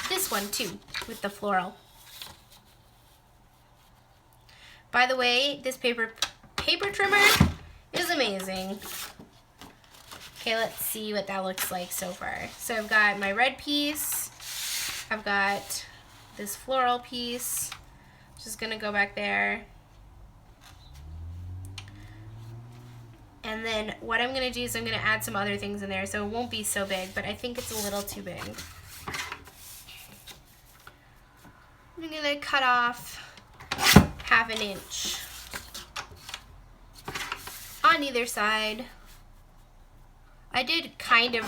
this one too with the floral. By the way, this paper trimmer is amazing. Okay, let's see what that looks like so far. So I've got my red piece. I've got this floral piece. Just gonna go back there. And then what I'm gonna do is I'm gonna add some other things in there so it won't be so big, but I think it's a little too big. I'm gonna cut off 1/2 inch on either side. I did kind of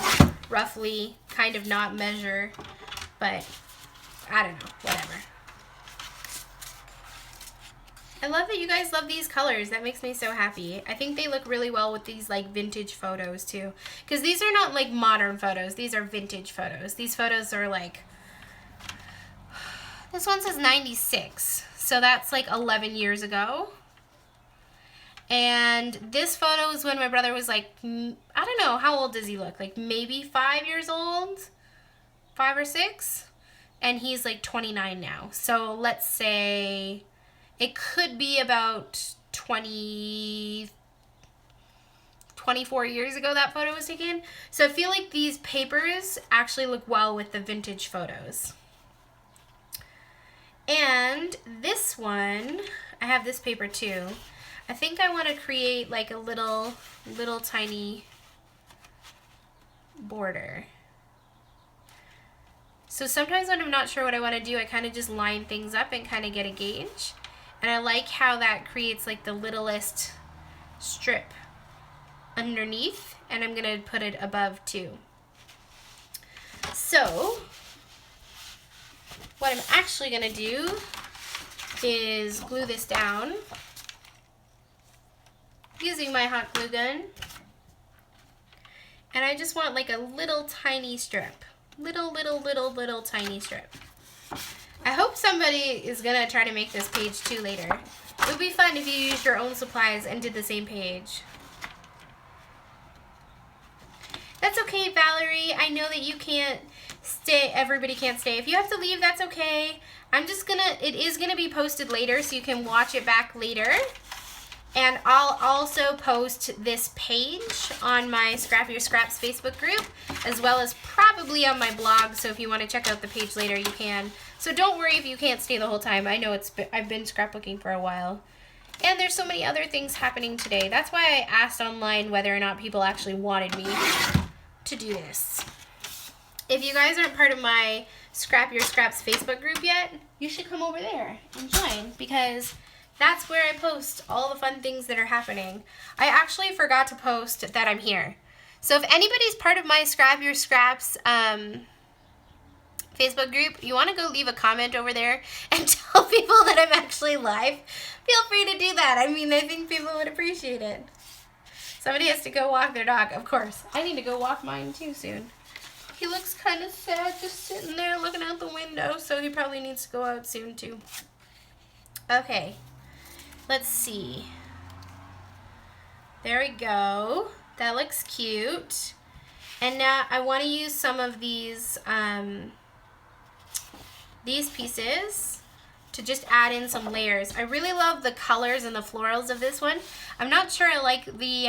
roughly, kind of not measure, but I don't know, whatever. I love that you guys love these colors. That makes me so happy. I think they look really well with these like vintage photos too, because these are not like modern photos. These are vintage photos. These photos are like, this one says 96. So that's like 11 years ago. And this photo is when my brother was like, I don't know, how old does he look? Like maybe 5 years old? 5 or 6? And he's like 29 now. So let's say it could be about 24 years ago that photo was taken. So I feel like these papers actually look well with the vintage photos. And this one, I have this paper too. I think I want to create like a little tiny border. So sometimes when I'm not sure what I want to do, I kind of just line things up and kind of get a gauge. And I like how that creates like the littlest strip underneath, and I'm going to put it above too. So what I'm actually going to do is glue this down using my hot glue gun. And I just want like a little tiny strip. Little tiny strip. I hope somebody is going to try to make this page too later. It would be fun if you used your own supplies and did the same page. That's okay, Valerie. I know that you can't stay. Everybody can't stay. If you have to leave, that's okay. It is gonna be posted later, so you can watch it back later. And I'll also post this page on my Scrap Your Scraps Facebook group, as well as probably on my blog. So if you want to check out the page later, you can. So don't worry if you can't stay the whole time. I know I've been scrapbooking for a while. And there's so many other things happening today. That's why I asked online whether or not people actually wanted me to do this. If you guys aren't part of my Scrap Your Scraps Facebook group yet, you should come over there and join, because that's where I post all the fun things that are happening. I actually forgot to post that I'm here. So if anybody's part of my Scrap Your Scraps Facebook group, you want to go leave a comment over there and tell people that I'm actually live, feel free to do that. I mean, I think people would appreciate it. Somebody has to go walk their dog. Of course, I need to go walk mine too soon. He looks kind of sad just sitting there looking out the window, so he probably needs to go out soon too. Okay, let's see. There we go. That looks cute. And now I want to use some of these pieces to just add in some layers. I really love the colors and the florals of this one. I'm not sure I like the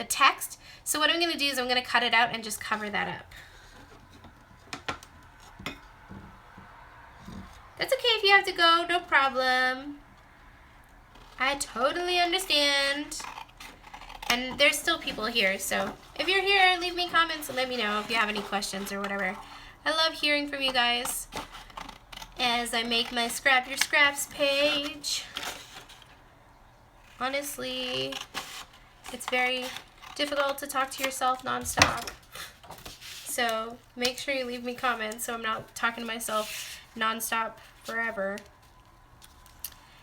text, so what I'm going to do is I'm going to cut it out and just cover that up. That's okay if you have to go, no problem. I totally understand. And there's still people here, so if you're here, leave me comments and let me know if you have any questions or whatever. I love hearing from you guys as I make my Scrap Your Scraps page. Honestly, it's very difficult to talk to yourself nonstop. So make sure you leave me comments so I'm not talking to myself nonstop forever.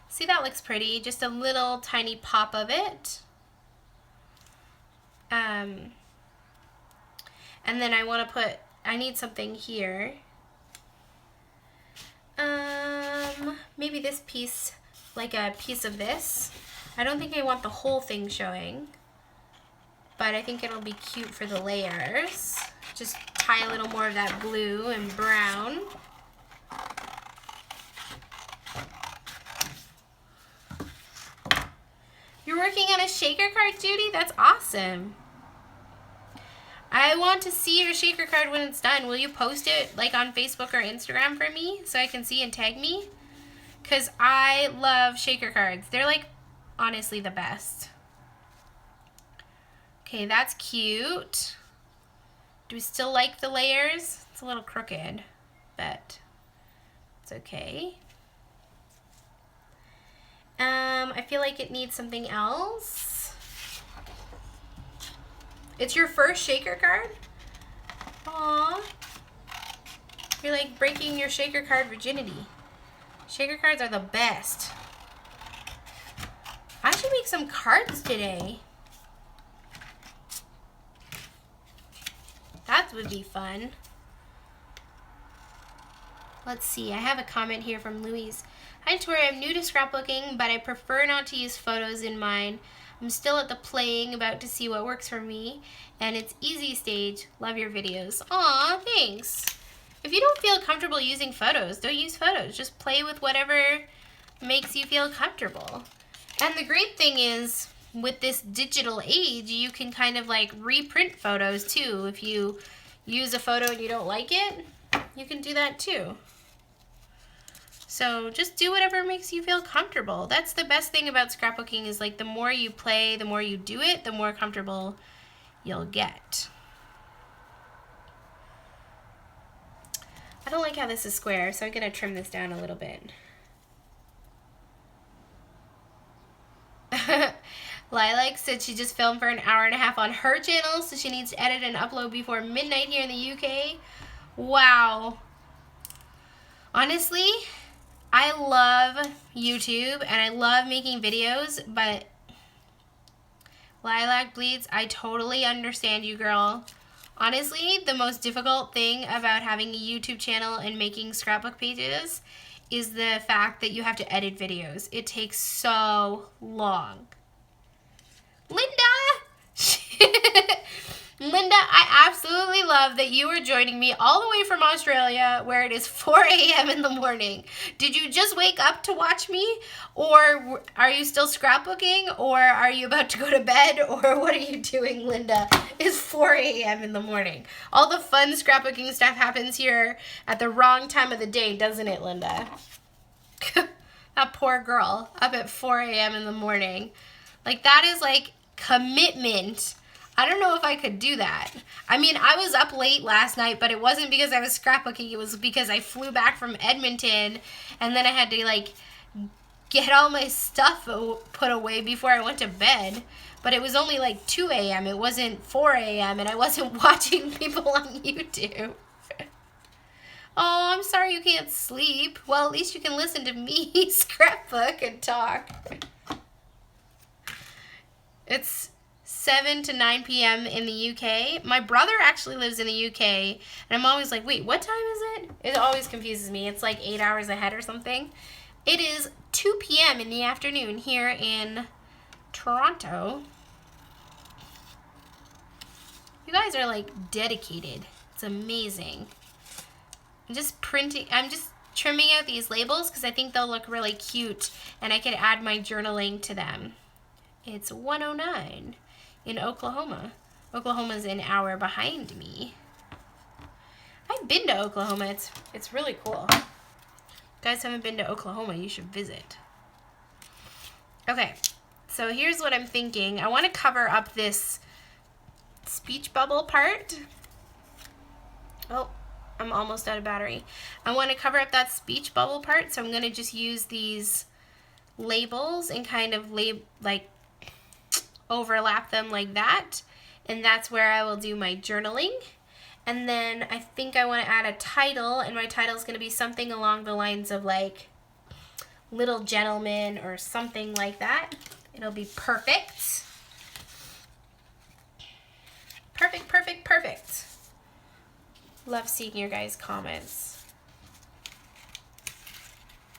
See, that looks pretty. Just a little tiny pop of it. And then I need something here. Maybe this piece, like a piece of this. I don't think I want the whole thing showing, but I think it'll be cute for the layers. Just tie a little more of that blue and brown. You're working on a shaker card, Judy? That's awesome. I want to see your shaker card when it's done. Will you post it like on Facebook or Instagram for me so I can see and tag me? Because I love shaker cards. They're like honestly the best. Okay, that's cute. Do we still like the layers? It's a little crooked, but it's okay. I feel like it needs something else. It's your first shaker card? Aww. You're like breaking your shaker card virginity. Shaker cards are the best. I should make some cards today. That would be fun. Let's see, I have a comment here from Louise. Hi Tori, I'm new to scrapbooking, but I prefer not to use photos in mine. I'm still at the playing, about to see what works for me, and it's easy stage. Love your videos. Aw, thanks. If you don't feel comfortable using photos, don't use photos. Just play with whatever makes you feel comfortable. And the great thing is, with this digital age, you can kind of like reprint photos too. If you use a photo and you don't like it, you can do that too. So just do whatever makes you feel comfortable. That's the best thing about scrapbooking, is like the more you play, the more you do it, the more comfortable you'll get. I don't like how this is square, so I'm gonna trim this down a little bit. Lilac said she just filmed for an hour and a half on her channel, so she needs to edit and upload before midnight here in the UK. Wow. Honestly, I love YouTube and I love making videos, but Lilac Bleeds, I totally understand you, girl. Honestly, the most difficult thing about having a YouTube channel and making scrapbook pages is the fact that you have to edit videos. It takes so long. Linda! Linda, I absolutely love that you are joining me all the way from Australia, where it is 4 a.m. in the morning. Did you just wake up to watch me? Or are you still scrapbooking? Or are you about to go to bed? Or what are you doing, Linda? It's 4 a.m. in the morning. All the fun scrapbooking stuff happens here at the wrong time of the day, doesn't it, Linda? That poor girl, up at 4 a.m. in the morning. Like, that is like commitment. I don't know if I could do that. I mean, I was up late last night, but it wasn't because I was scrapbooking. It was because I flew back from Edmonton, and then I had to, like, get all my stuff put away before I went to bed. But it was only, like, 2 a.m. It wasn't 4 a.m., and I wasn't watching people on YouTube. Oh, I'm sorry you can't sleep. Well, at least you can listen to me scrapbook and talk. It's 7 to 9 p.m. in the UK. My brother actually lives in the UK, and I'm always like, wait, what time is it? It always confuses me. It's like 8 hours ahead or something. It is 2 p.m. in the afternoon here in Toronto. You guys are like dedicated. It's amazing. I'm just trimming out these labels because I think they'll look really cute, and I could add my journaling to them. It's 1:09 in Oklahoma. Oklahoma's an hour behind me. I've been to Oklahoma. It's really cool. If you guys haven't been to Oklahoma, you should visit. Okay, so here's what I'm thinking. I want to cover up this speech bubble part. Oh, I'm almost out of battery. I want to cover up that speech bubble part, so I'm going to just use these labels and kind of overlap them like that, and that's where I will do my journaling. And then I think I want to add a title, and my title is going to be something along the lines of like Little Gentleman or something like that. It'll be perfect. Perfect, perfect, perfect. Love seeing your guys' comments.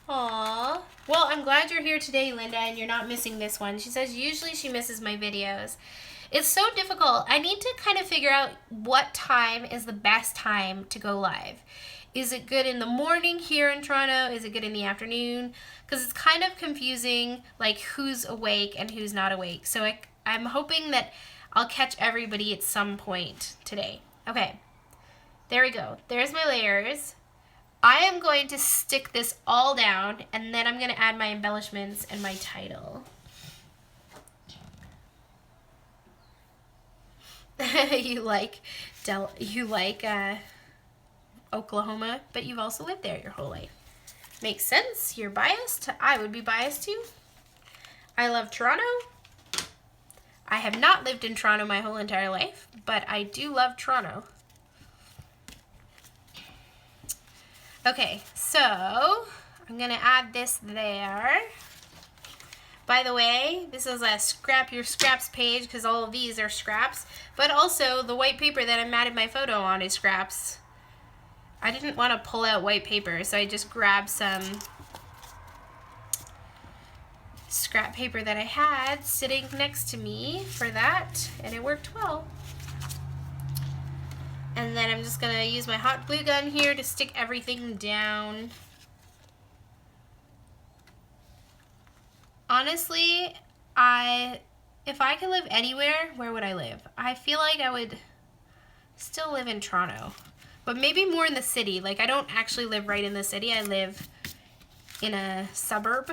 Aww. Well, I'm glad you're here today, Linda, and you're not missing this one. She says usually she misses my videos. It's so difficult. I need to kind of figure out what time is the best time to go live. Is it good in the morning here in Toronto? Is it good in the afternoon? Because it's kind of confusing, like who's awake and who's not awake. So I'm hoping that I'll catch everybody at some point today. Okay, there we go. There's my layers. I am going to stick this all down, and then I'm going to add my embellishments and my title. you like Oklahoma, but you've also lived there your whole life. Makes sense. You're biased. I would be biased too. I love Toronto. I have not lived in Toronto my whole entire life, but I do love Toronto. Okay, so I'm gonna add this there. By the way, this is a Scrap Your Scraps page because all of these are scraps, but also the white paper that I matted my photo on is scraps. I didn't want to pull out white paper, so I just grabbed some scrap paper that I had sitting next to me for that, and it worked well. And then I'm just going to use my hot glue gun here to stick everything down. Honestly, if I could live anywhere, where would I live? I feel like I would still live in Toronto, but maybe more in the city. Like, I don't actually live right in the city. I live in a suburb,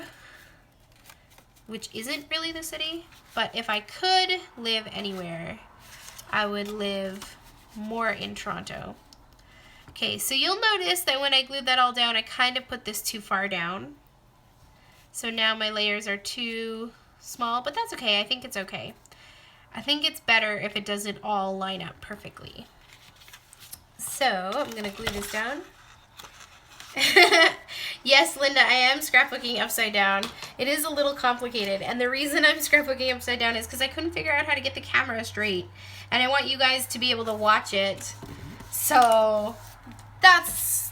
which isn't really the city. But if I could live anywhere, I would live more in Toronto. Okay, so you'll notice that when I glued that all down, I kind of put this too far down. So now my layers are too small, but that's okay. I think it's okay. I think it's better if it doesn't all line up perfectly. So I'm gonna glue this down. Yes, Linda, I am scrapbooking upside down. It is a little complicated, and the reason I'm scrapbooking upside down is because I couldn't figure out how to get the camera straight, and I want you guys to be able to watch it. So that's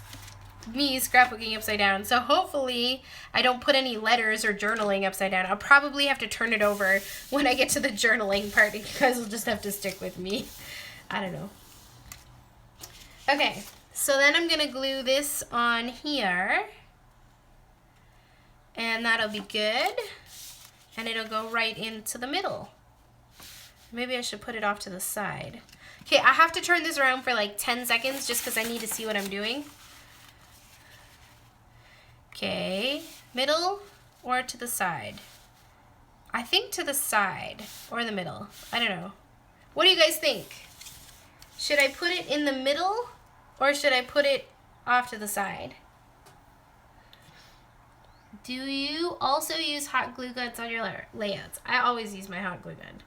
me scrapbooking upside down. So hopefully I don't put any letters or journaling upside down. I'll probably have to turn it over when I get to the journaling part. You guys will just have to stick with me. I don't know. Okay, so then I'm gonna glue this on here, and that'll be good, and it'll go right into the middle. Maybe I should put it off to the side. Okay, I have to turn this around for like 10 seconds just because I need to see what I'm doing. Okay, middle or to the side? I think to the side or the middle. I don't know. What do you guys think? Should I put it in the middle or should I put it off to the side? Do you also use hot glue guns on your layouts? I always use my hot glue gun.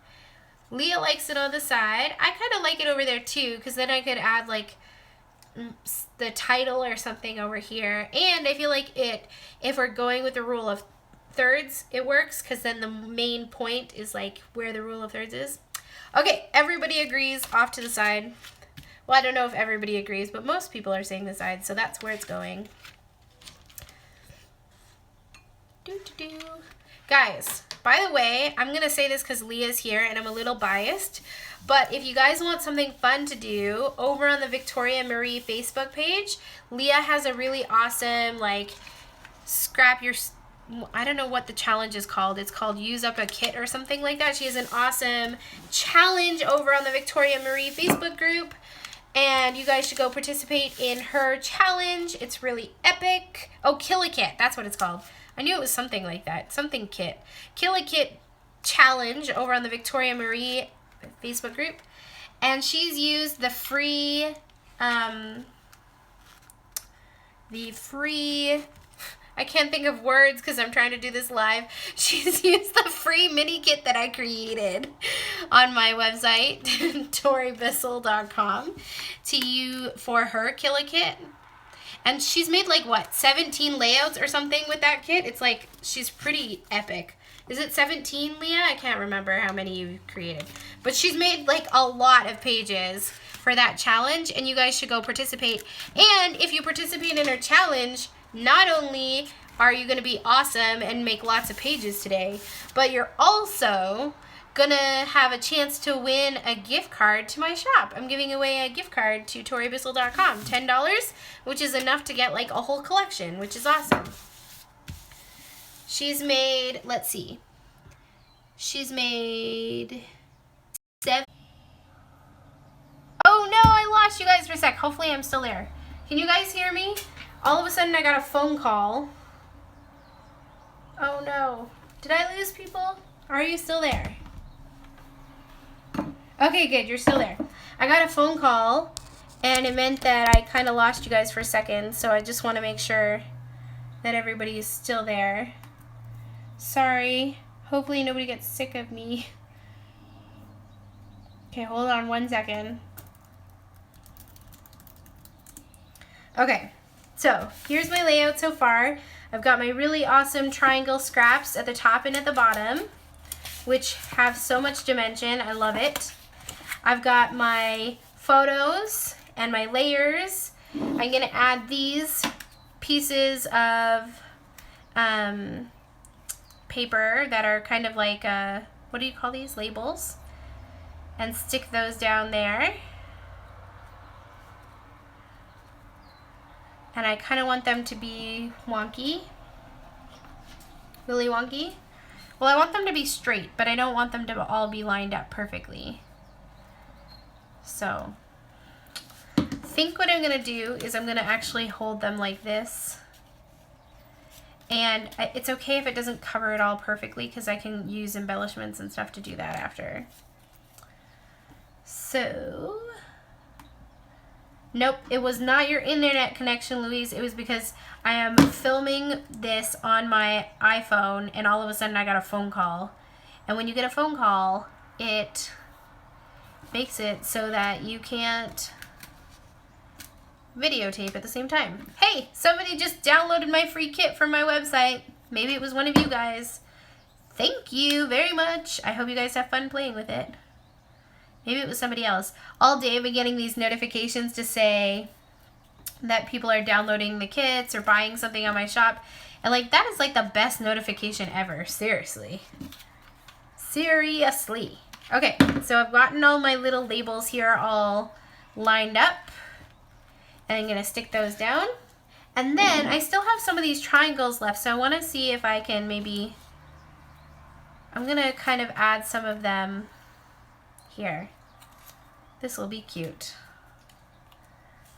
Leah likes it on the side. I kind of like it over there too, because then I could add like the title or something over here. And I feel like if we're going with the rule of thirds, it works, because then the main point is like where the rule of thirds is. Okay, everybody agrees off to the side. Well, I don't know if everybody agrees, but most people are saying the side, so that's where it's going. Guys, by the way, I'm going to say this because Leah's here and I'm a little biased, but if you guys want something fun to do, over on the Victoria Marie Facebook page, Leah has a really awesome, like, scrap your, I don't know what the challenge is called. It's called Use Up a Kit or something like that. She has an awesome challenge over on the Victoria Marie Facebook group, and you guys should go participate in her challenge. It's really epic. Oh, Kill a Kit. That's what it's called. I knew it was something like that. Something kit. Kill a Kit challenge over on the Victoria Marie Facebook group. And she's used the free, I can't think of words because I'm trying to do this live. She's used the free mini kit that I created on my website, torybissell.com, for her Kill a Kit. And she's made like, what, 17 layouts or something with that kit? It's like, she's pretty epic. Is it 17, Leah? I can't remember how many you created. But she's made like a lot of pages for that challenge, and you guys should go participate. And if you participate in her challenge, not only are you going to be awesome and make lots of pages today, but you're also gonna have a chance to win a gift card to my shop. I'm giving away a gift card to torybissell.com, $10, which is enough to get like a whole collection, which is awesome. She's made, let's see, she's made 7. Oh no, I lost you guys for a sec. Hopefully I'm still there. Can you guys hear me? All of a sudden I got a phone call. Oh no. Did I lose people? Are you still there? Okay, good. You're still there. I got a phone call, and it meant that I kind of lost you guys for a second, so I just want to make sure that everybody is still there. Sorry. Hopefully nobody gets sick of me. Okay, hold on 1 second. Okay, so here's my layout so far. I've got my really awesome triangle scraps at the top and at the bottom, which have so much dimension. I love it. I've got my photos and my layers I'm gonna add these pieces of paper that are kind of like, what do you call these? Labels. And stick those down there. And I kind of want them to be wonky. Really wonky. Well, I want them to be straight, but I don't want them to all be lined up perfectly. So, I think what I'm going to do is I'm going to actually hold them like this. And it's okay if it doesn't cover it all perfectly because I can use embellishments and stuff to do that after. So, nope, it was not your internet connection, Louise. It was because I am filming this on my iPhone and all of a sudden I got a phone call. And when you get a phone call, it makes it so that you can't videotape at the same time. Hey, somebody just downloaded my free kit from my website. Maybe it was one of you guys. Thank you very much. I hope you guys have fun playing with it. Maybe it was somebody else. All day I've been getting these notifications to say that people are downloading the kits or buying something on my shop. And like, that is like the best notification ever. Seriously. Seriously. Okay, so I've gotten all my little labels here all lined up. And I'm gonna stick those down. And then I still have some of these triangles left. So I wanna see if I can maybe, I'm gonna kind of add some of them here. This will be cute.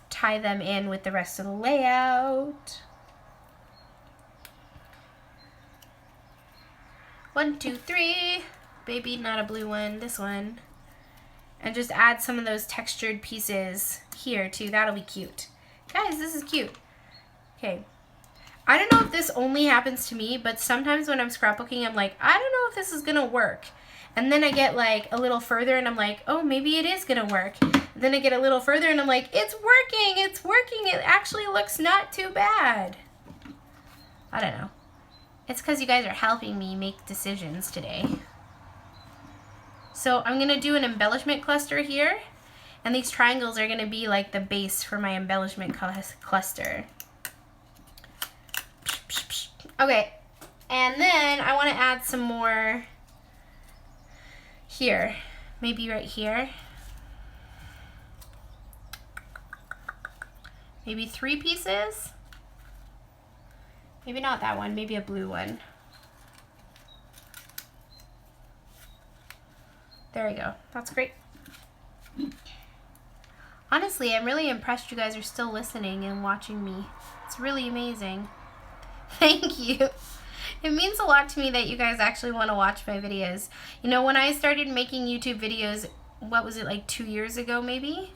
Tie them in with the rest of the layout. 1, 2, 3. Baby, not a blue one, this one. And just add some of those textured pieces here too. That'll be cute. Guys, this is cute. Okay. I don't know if this only happens to me, but sometimes when I'm scrapbooking, I'm like, I don't know if this is gonna work. And then I get like a little further and I'm like, oh, maybe it is gonna work. Then I get a little further and I'm like, it's working, it's working. It actually looks not too bad. I don't know. It's because you guys are helping me make decisions today. So I'm gonna do an embellishment cluster here. And these triangles are gonna be like the base for my embellishment cluster. Okay, and then I wanna add some more here, maybe right here. Maybe 3 pieces. Maybe not that one, maybe a blue one. There we go, that's great. Honestly, I'm really impressed you guys are still listening and watching me. It's really amazing. Thank you. It means a lot to me that you guys actually want to watch my videos. You know, when I started making YouTube videos, what was it, like 2 years ago maybe?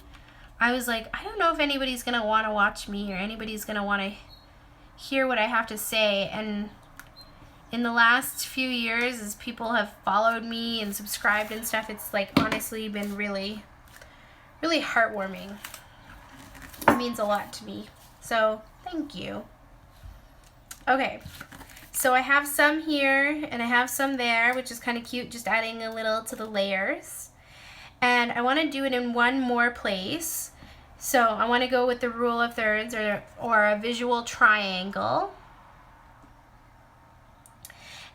I was like, I don't know if anybody's going to want to watch me or anybody's going to want to hear what I have to say. And in the last few years, as people have followed me and subscribed and stuff, it's like honestly been really, really heartwarming. It means a lot to me. So, thank you. Okay. So I have some here and I have some there, which is kind of cute, just adding a little to the layers. And I want to do it in one more place. So I want to go with the rule of thirds or a visual triangle.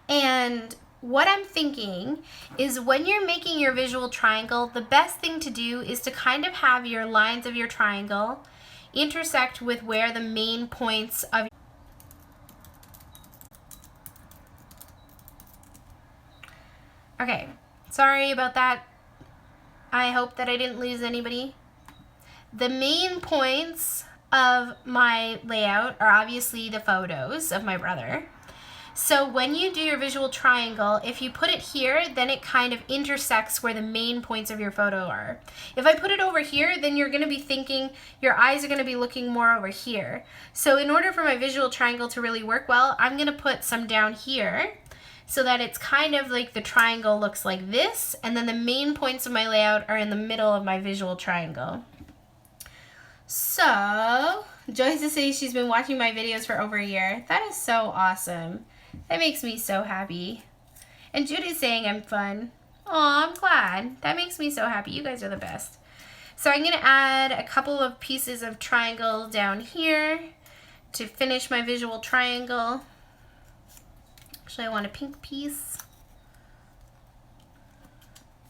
And what I'm thinking is when you're making your visual triangle, the best thing to do is to kind of have your lines of your triangle intersect with where the main points of Okay, sorry about that. I hope that I didn't lose anybody. The main points of my layout are obviously the photos of my brother. So when you do your visual triangle, if you put it here, then it kind of intersects where the main points of your photo are. If I put it over here, then you're going to be thinking, your eyes are going to be looking more over here. So in order for my visual triangle to really work well, I'm going to put some down here, so that it's kind of like the triangle looks like this, and then the main points of my layout are in the middle of my visual triangle. So, Joyce is saying she's been watching my videos for over a year. That is so awesome. That makes me so happy. And Judy's saying I'm fun. Aw, I'm glad. That makes me so happy. You guys are the best. So I'm going to add a couple of pieces of triangle down here to finish my visual triangle. Actually, I want a pink piece.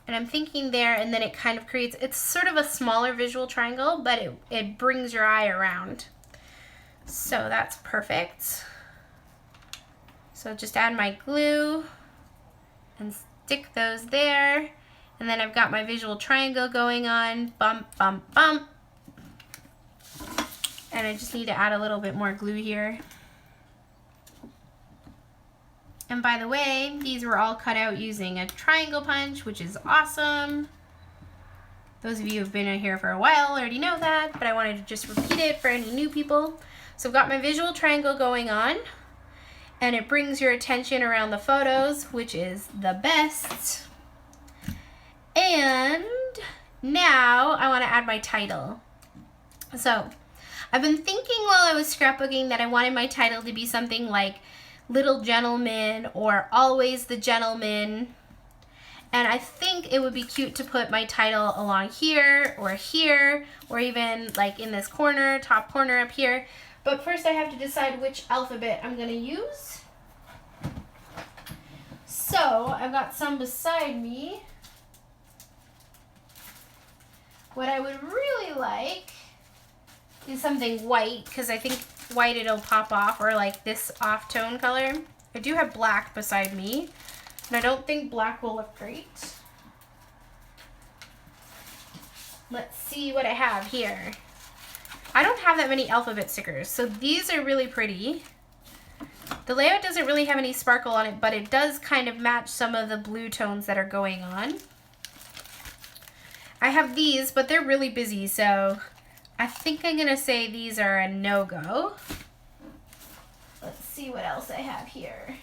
And I'm thinking there, and then it kind of creates, it's sort of a smaller visual triangle, but it brings your eye around. So that's perfect. So just add my glue and stick those there. And then I've got my visual triangle going on, bump, bump, bump. And I just need to add a little bit more glue here. And by the way, these were all cut out using a triangle punch, which is awesome. Those of you who have been in here for a while already know that, but I wanted to just repeat it for any new people. So I've got my visual triangle going on, and it brings your attention around the photos, which is the best. And now I want to add my title. So I've been thinking while I was scrapbooking that I wanted my title to be something like Little Gentleman or Always the Gentleman. And I think it would be cute to put my title along here, or even like in this corner, top corner up here. But first I have to decide which alphabet I'm going to use. So I've got some beside me. What I would really like is something white, because I think white it'll pop off, or like this off-tone color. I do have black beside me, and I don't think black will look great. Let's see what I have here. I don't have that many alphabet stickers, so these are really pretty. The layout doesn't really have any sparkle on it, but it does kind of match some of the blue tones that are going on. I have these, but they're really busy, so I think I'm gonna say these are a no-go. Let's see what else I have here.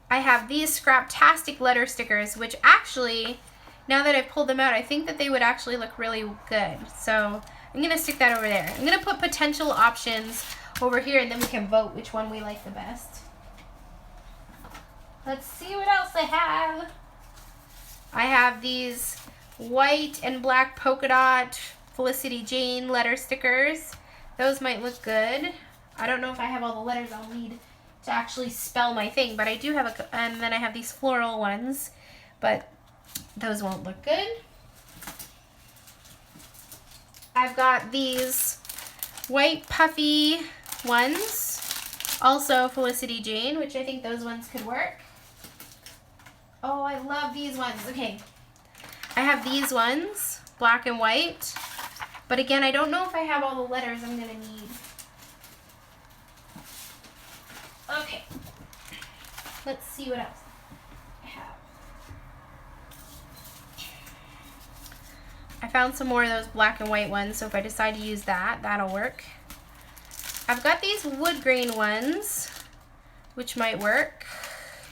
I have these Scraptastic letter stickers, which actually, now that I've pulled them out, I think that they would actually look really good. So I'm gonna stick that over there. I'm gonna put potential options over here, and then we can vote which one we like the best. Let's see what else I have. I have these white and black polka dot Felicity Jane letter stickers. Those might look good. I don't know if I have all the letters I'll need to actually spell my thing, but I do have and then I have these floral ones, but those won't look good. I've got these white puffy ones, also Felicity Jane, which I think those ones could work. Oh, I love these ones. Okay, I have these ones, black and white, but again, I don't know if I have all the letters I'm gonna need. Okay, let's see what else I have. I found some more of those black and white ones, so if I decide to use that, that'll work. I've got these wood grain ones, which might work.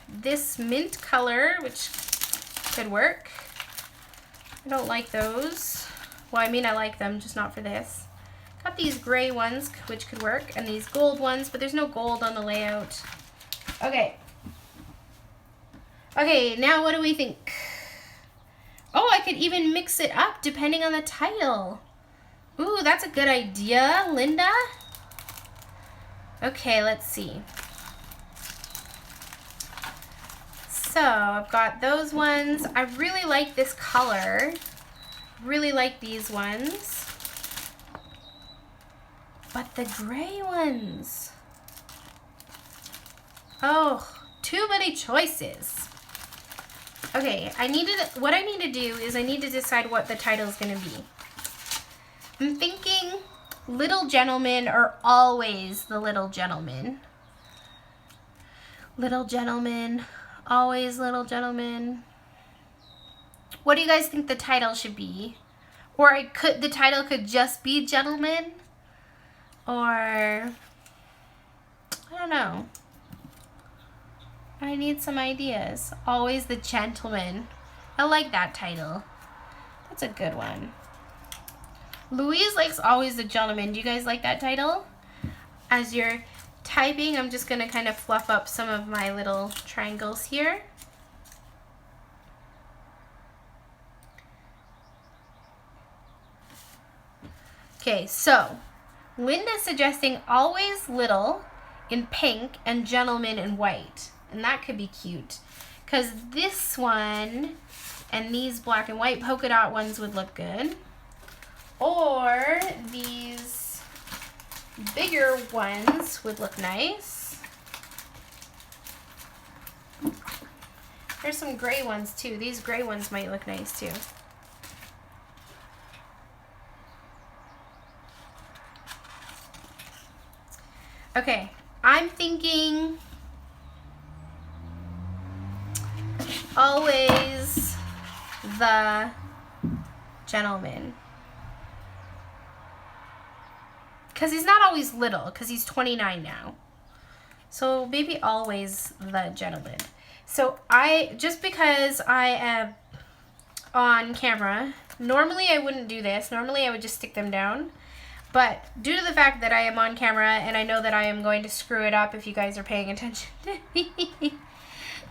This mint color, which could work. I don't like those. Well, I mean, I like them, just not for this. Got these gray ones, which could work, and these gold ones, but there's no gold on the layout. Okay. Okay, now what do we think? Oh, I could even mix it up depending on the title. Ooh, that's a good idea, Linda. Okay, let's see. So I've got those ones. I really like this color. Really like these ones. But the gray ones. Oh, too many choices. Okay, what I need to do is I need to decide what the title is going to be. I'm thinking Little Gentleman or Always the Little Gentleman. Little Gentleman, Always Little Gentleman. What do you guys think the title should be? Or the title could just be Gentleman? Or, I don't know. I need some ideas. Always the Gentleman. I like that title. That's a good one. Louise likes Always the Gentleman. Do you guys like that title? As you're typing, I'm just going to kind of fluff up some of my little triangles here. Okay, so Linda's suggesting always little in pink and gentleman in white. And that could be cute. Because this one and these black and white polka dot ones would look good. Or these bigger ones would look nice. There's some gray ones too. These gray ones might look nice too. Okay, I'm thinking always the gentleman. Because he's not always little, because he's 29 now. So maybe always the gentleman. So just because I am on camera, normally I wouldn't do this. Normally I would just stick them down. But due to the fact that I am on camera and I know that I am going to screw it up if you guys are paying attention to me,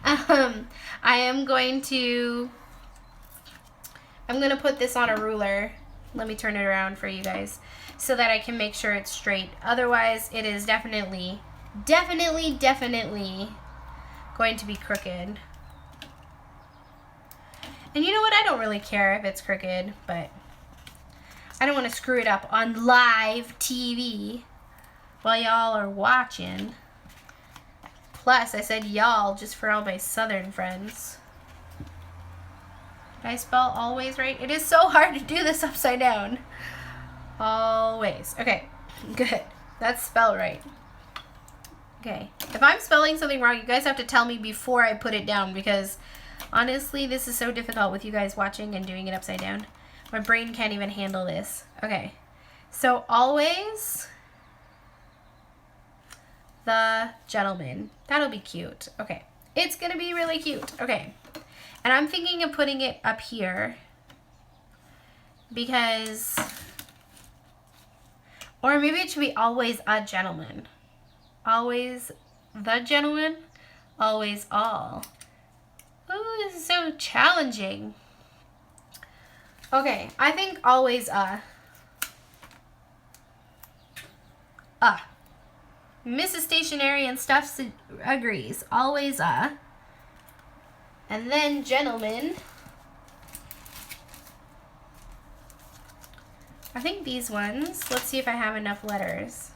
I'm going to put this on a ruler. Let me turn it around for you guys so that I can make sure it's straight. Otherwise, it is definitely going to be crooked. And you know what? I don't really care if it's crooked, but I don't want to screw it up on live TV while y'all are watching. Plus, I said y'all just for all my southern friends. Did I spell always right? It is so hard to do this upside down. Always. Okay, good. That's spelled right. Okay, if I'm spelling something wrong, you guys have to tell me before I put it down, because honestly, this is so difficult with you guys watching and doing it upside down. My brain can't even handle this. Okay, so always the gentleman. That'll be cute. Okay, it's gonna be really cute. Okay, and I'm thinking of putting it up here because, or maybe it should be always a gentleman. Always the gentleman, always all. Ooh, this is so challenging. Okay, I think always Mrs. Stationery and Stuff agrees. Always and then gentlemen. I think these ones, let's see if I have enough letters.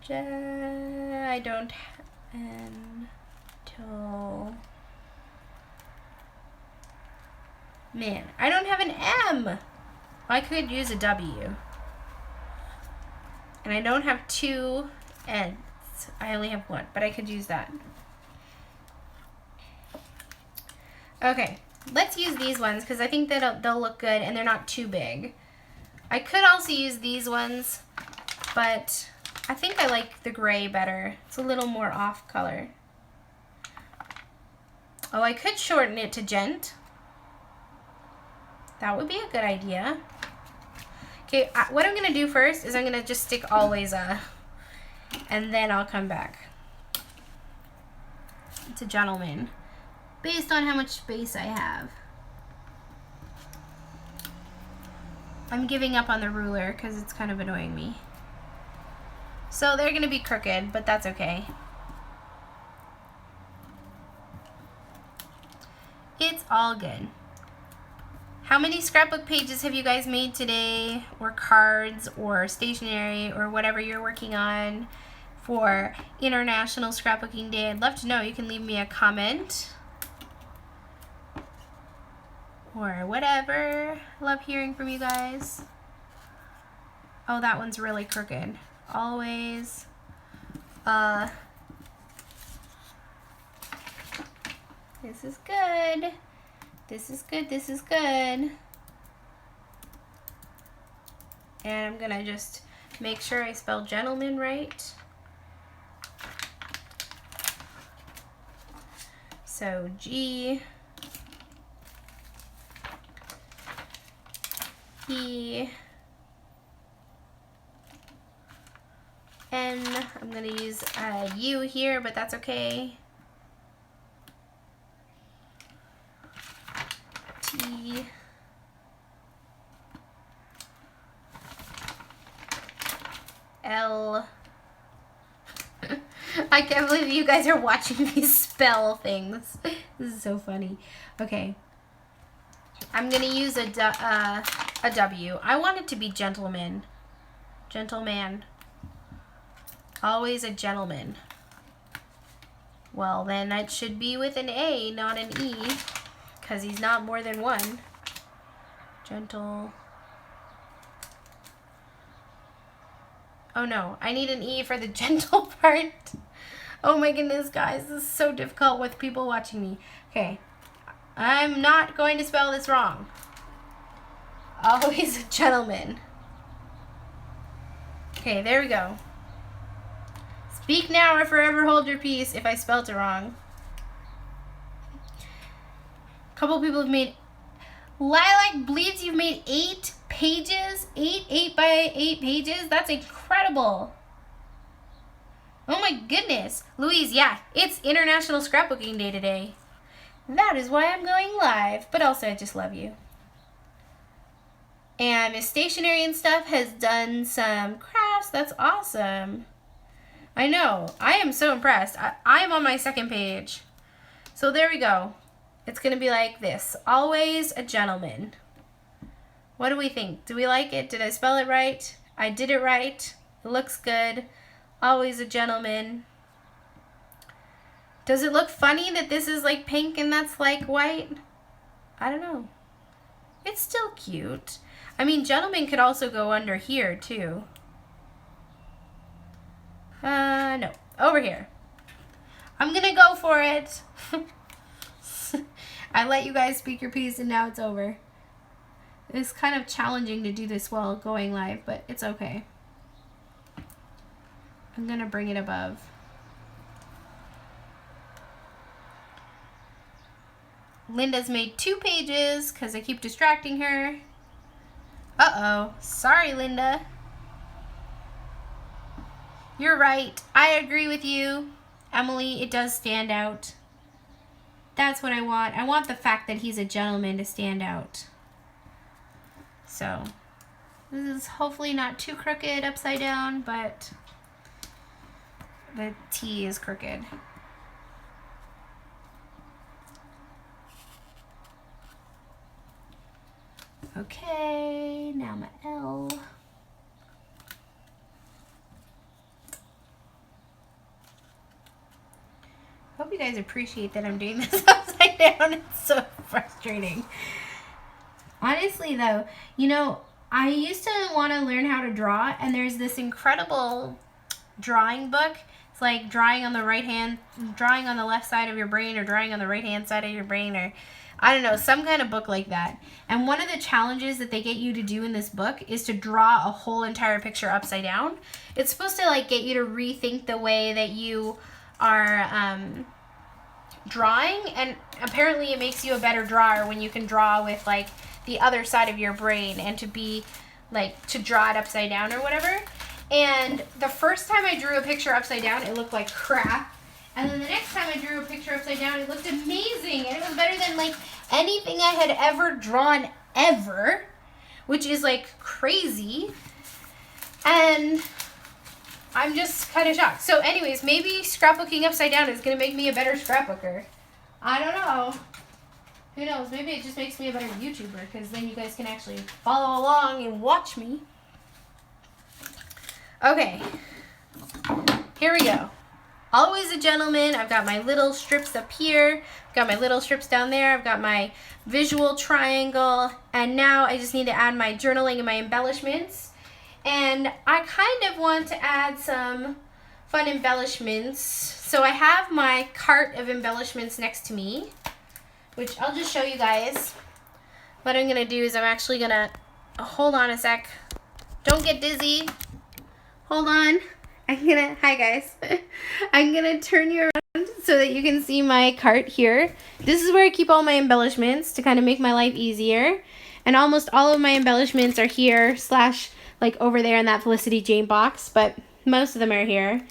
I don't Man, I don't have an M. I could use a W. And I don't have two N's. I only have one, but I could use that. Okay, let's use these ones because I think that they'll look good and they're not too big. I could also use these ones, but I think I like the gray better. It's a little more off color. Oh, I could shorten it to gent. That would be a good idea. Okay, what I'm going to do first is I'm going to just stick always and then I'll come back. It's a gentleman, based on how much space I have. I'm giving up on the ruler because it's kind of annoying me. So they're going to be crooked, but that's okay. It's all good. How many scrapbook pages have you guys made today, or cards, or stationery, or whatever you're working on for International Scrapbooking Day? I'd love to know. You can leave me a comment or whatever. I love hearing from you guys. Oh, that one's really crooked. Always. This is good. This is good. This is good. And I'm gonna just make sure I spell gentleman right. So G E N. I'm gonna use a U here, but that's okay. T L. I can't believe you guys are watching me spell things. This is so funny. Okay. I'm going to use a W. I want it to be gentleman. Gentleman. Always a gentleman. Well, then it should be with an A, not an E, because he's not more than one. Gentle. Oh no, I need an E for the gentle part. Oh my goodness, guys, this is so difficult with people watching me. Okay, I'm not going to spell this wrong. Always a gentleman. Okay, there we go. Speak now or forever hold your peace if I spelled it wrong. A couple people have made... Lilac believes you've made 8 pages. 8 by 8 pages. That's incredible. Oh my goodness. Louise, yeah, it's International Scrapbooking Day today. That is why I'm going live. But also, I just love you. And Miss Stationery and stuff has done some crafts. That's awesome. I know. I am so impressed. I'm on my second page. So there we go. It's going to be like this. Always a gentleman. What do we think? Do we like it? Did I spell it right? I did it right. It looks good. Always a gentleman. Does it look funny that this is like pink and that's like white? I don't know. It's still cute. I mean, gentleman could also go under here too. No. Over here. I'm going to go for it. I let you guys speak your piece and now it's over. It's kind of challenging to do this while going live, but it's okay. I'm going to bring it above. Linda's made 2 pages because I keep distracting her. Uh-oh. Sorry, Linda. You're right. I agree with you. Emily, it does stand out. That's what I want. I want the fact that he's a gentleman to stand out. So, this is hopefully not too crooked upside down, but the T is crooked. Okay, now my L. Hope you guys appreciate that I'm doing this upside down. It's so frustrating. Honestly, though, you know, I used to want to learn how to draw, and there's this incredible drawing book. It's like drawing on the drawing on the left side of your brain, or drawing on the right hand side of your brain, or I don't know, some kind of book like that. And one of the challenges that they get you to do in this book is to draw a whole entire picture upside down. It's supposed to like get you to rethink the way that you are drawing, and apparently it makes you a better drawer when you can draw with like the other side of your brain and to be like to draw it upside down or whatever. And the first time I drew a picture upside down, it looked like crap. And then the next time I drew a picture upside down, it looked amazing. And it was better than like anything I had ever drawn ever, which is like crazy. And I'm just kind of shocked. So anyways, maybe scrapbooking upside down is going to make me a better scrapbooker. I don't know. Who knows? Maybe it just makes me a better YouTuber, because then you guys can actually follow along and watch me. Okay. Here we go. Always a gentleman. I've got my little strips up here. I've got my little strips down there. I've got my visual triangle. And now I just need to add my journaling and my embellishments. And I kind of want to add some fun embellishments. So I have my cart of embellishments next to me, which I'll just show you guys. What I'm going to do is I'm actually going to, hold on a sec. Don't get dizzy. Hold on. Hi guys. I'm going to turn you around so that you can see my cart here. This is where I keep all my embellishments to kind of make my life easier. And almost all of my embellishments are here / like over there in that Felicity Jane box, but most of them are here.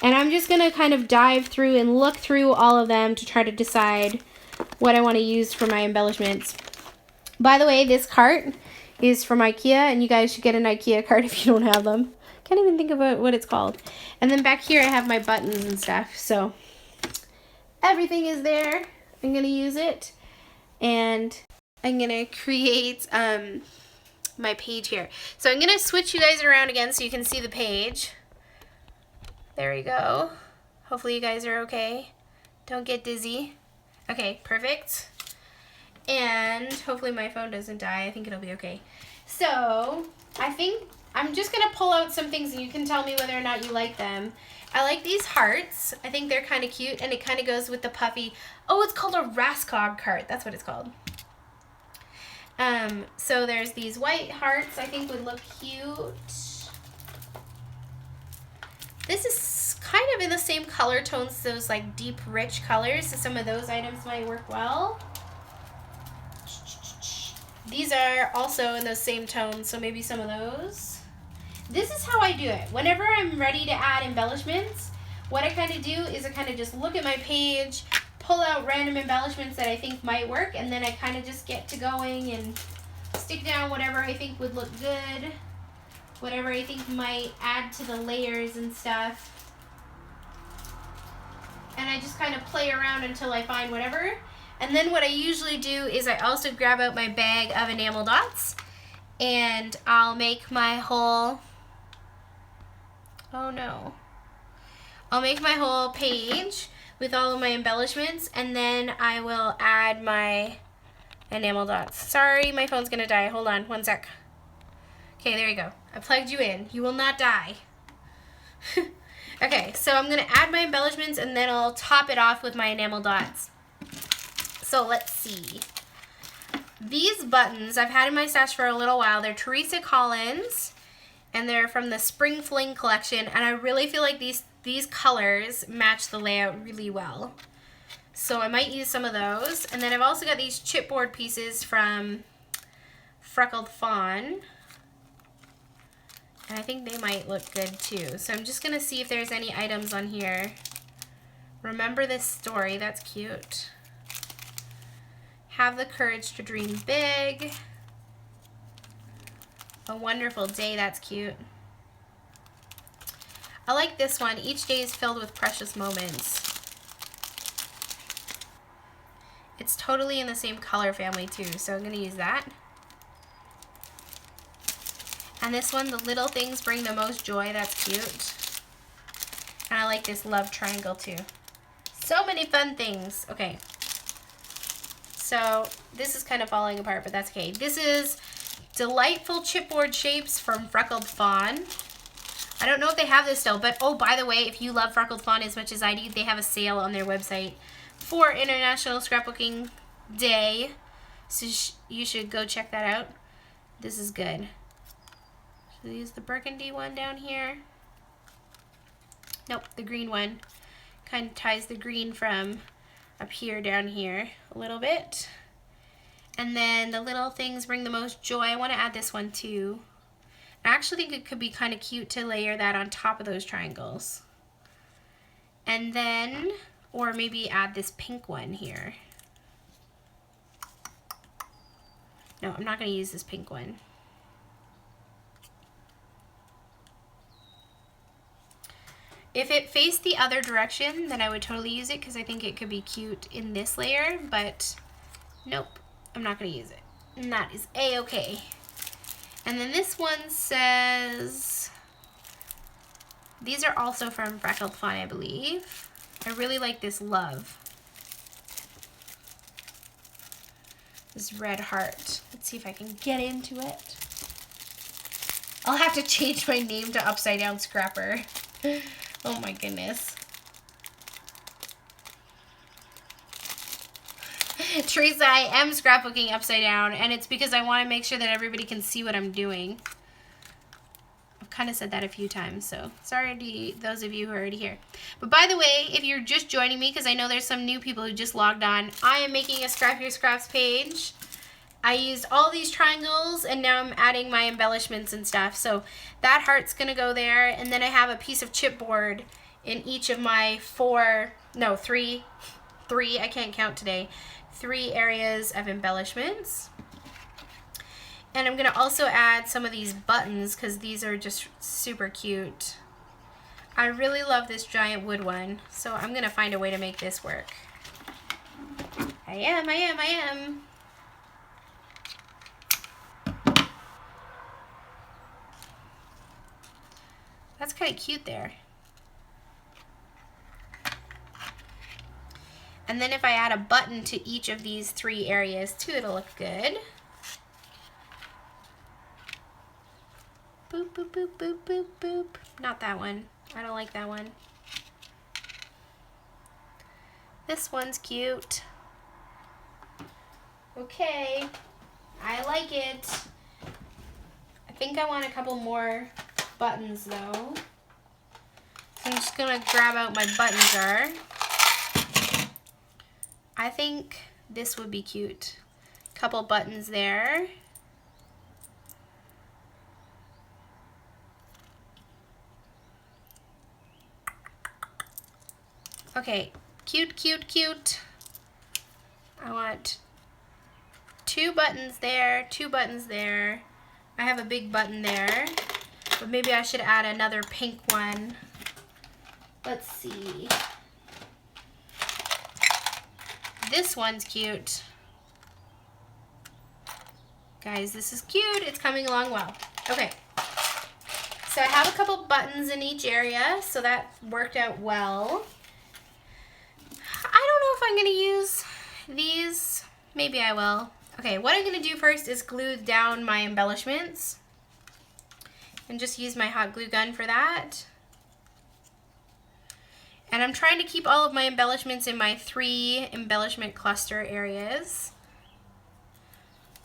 And I'm just going to kind of dive through and look through all of them to try to decide what I want to use for my embellishments. By the way, this cart is from IKEA, and you guys should get an IKEA cart if you don't have them, Can't even think of what it's called. And then back here I have my buttons and stuff. So everything is there. I'm going to use it. And I'm going to create my page here. So I'm going to switch you guys around again so you can see the page. There we go. Hopefully you guys are okay. Don't get dizzy. Okay, perfect. And hopefully my phone doesn't die. I think it'll be okay. So I think I'm just going to pull out some things and you can tell me whether or not you like them. I like these hearts. I think they're kind of cute and it kind of goes with the puffy. Oh, it's called a Raskog cart. That's what it's called. So there's these white hearts I think would look cute. This is kind of in the same color tones, those like deep rich colors, so some of those items might work well. These are also in those same tones, so maybe some of those. This is how I do it. Whenever I'm ready to add embellishments, what I kind of do is I kind of just look at my page, pull out random embellishments that I think might work, and then I kind of just get to going and stick down whatever I think would look good, whatever I think might add to the layers and stuff. And I just kind of play around until I find whatever. And then what I usually do is I also grab out my bag of enamel dots and I'll make my whole, oh no, I'll make my whole page with all of my embellishments and then I will add my enamel dots. Sorry, my phone's gonna die. Hold on, one sec. Okay, there you go. I plugged you in. You will not die. Okay, so I'm gonna add my embellishments and then I'll top it off with my enamel dots. So let's see. These buttons I've had in my stash for a little while. They're Teresa Collins and they're from the Spring Fling collection and I really feel like these colors match the layout really well. So I might use some of those. And then I've also got these chipboard pieces from Freckled Fawn. And I think they might look good too. So I'm just gonna see if there's any items on here. Remember this story, that's cute. Have the courage to dream big. A wonderful day, that's cute. I like this one. Each day is filled with precious moments. It's totally in the same color family too, so I'm gonna use that. And this one, the little things bring the most joy, that's cute. And I like this love triangle too. So many fun things. Okay. So this is kind of falling apart, but that's okay. This is Delightful Chipboard Shapes from Freckled Fawn. I don't know if they have this still, but oh, by the way, if you love Freckled Fawn as much as I do, they have a sale on their website for International Scrapbooking Day. So you should go check that out. This is good. So use the burgundy one down here. Nope, the green one. Kind of ties the green from up here down here a little bit. And then the little things bring the most joy. I want to add this one too. I actually think it could be kind of cute to layer that on top of those triangles. And then, or maybe add this pink one here. No, I'm not going to use this pink one. If it faced the other direction, then I would totally use it because I think it could be cute in this layer, but nope, I'm not going to use it. And that is A-okay. And then this one says, these are also from Freckled Fawn, I believe. I really like this love. This red heart. Let's see if I can get into it. I'll have to change my name to Upside Down Scrapper. Oh my goodness. Teresa, I am scrapbooking upside down, and it's because I want to make sure that everybody can see what I'm doing. I've kind of said that a few times, so sorry to those of you who are already here. But by the way, if you're just joining me, because I know there's some new people who just logged on, I am making a Scrap Your Scraps page. I used all these triangles, and now I'm adding my embellishments and stuff. So that heart's going to go there, and then I have a piece of chipboard in each of my three, I can't count today, 3 areas of embellishments. And I'm gonna also add some of these buttons because these are just super cute. I really love this giant wood one, so I'm gonna find a way to make this work. I am. That's kind of cute there. And then if I add a button to each of these 3 areas too, it'll look good. Boop, boop, boop, boop, boop, boop. Not that one. I don't like that one. This one's cute. Okay, I like it. I think I want a couple more buttons though. So I'm just gonna grab out my button jar. I think this would be cute. Couple buttons there. Okay, cute, cute, cute. I want 2 buttons there, 2 buttons there. I have a big button there, but maybe I should add another pink one. Let's see. This one's cute. Guys, this is cute. It's coming along well. Okay. So I have a couple buttons in each area, so that worked out well. I don't know if I'm gonna use these. Maybe I will. Okay, what I'm gonna do first is glue down my embellishments and just use my hot glue gun for that. And I'm trying to keep all of my embellishments in my 3 embellishment cluster areas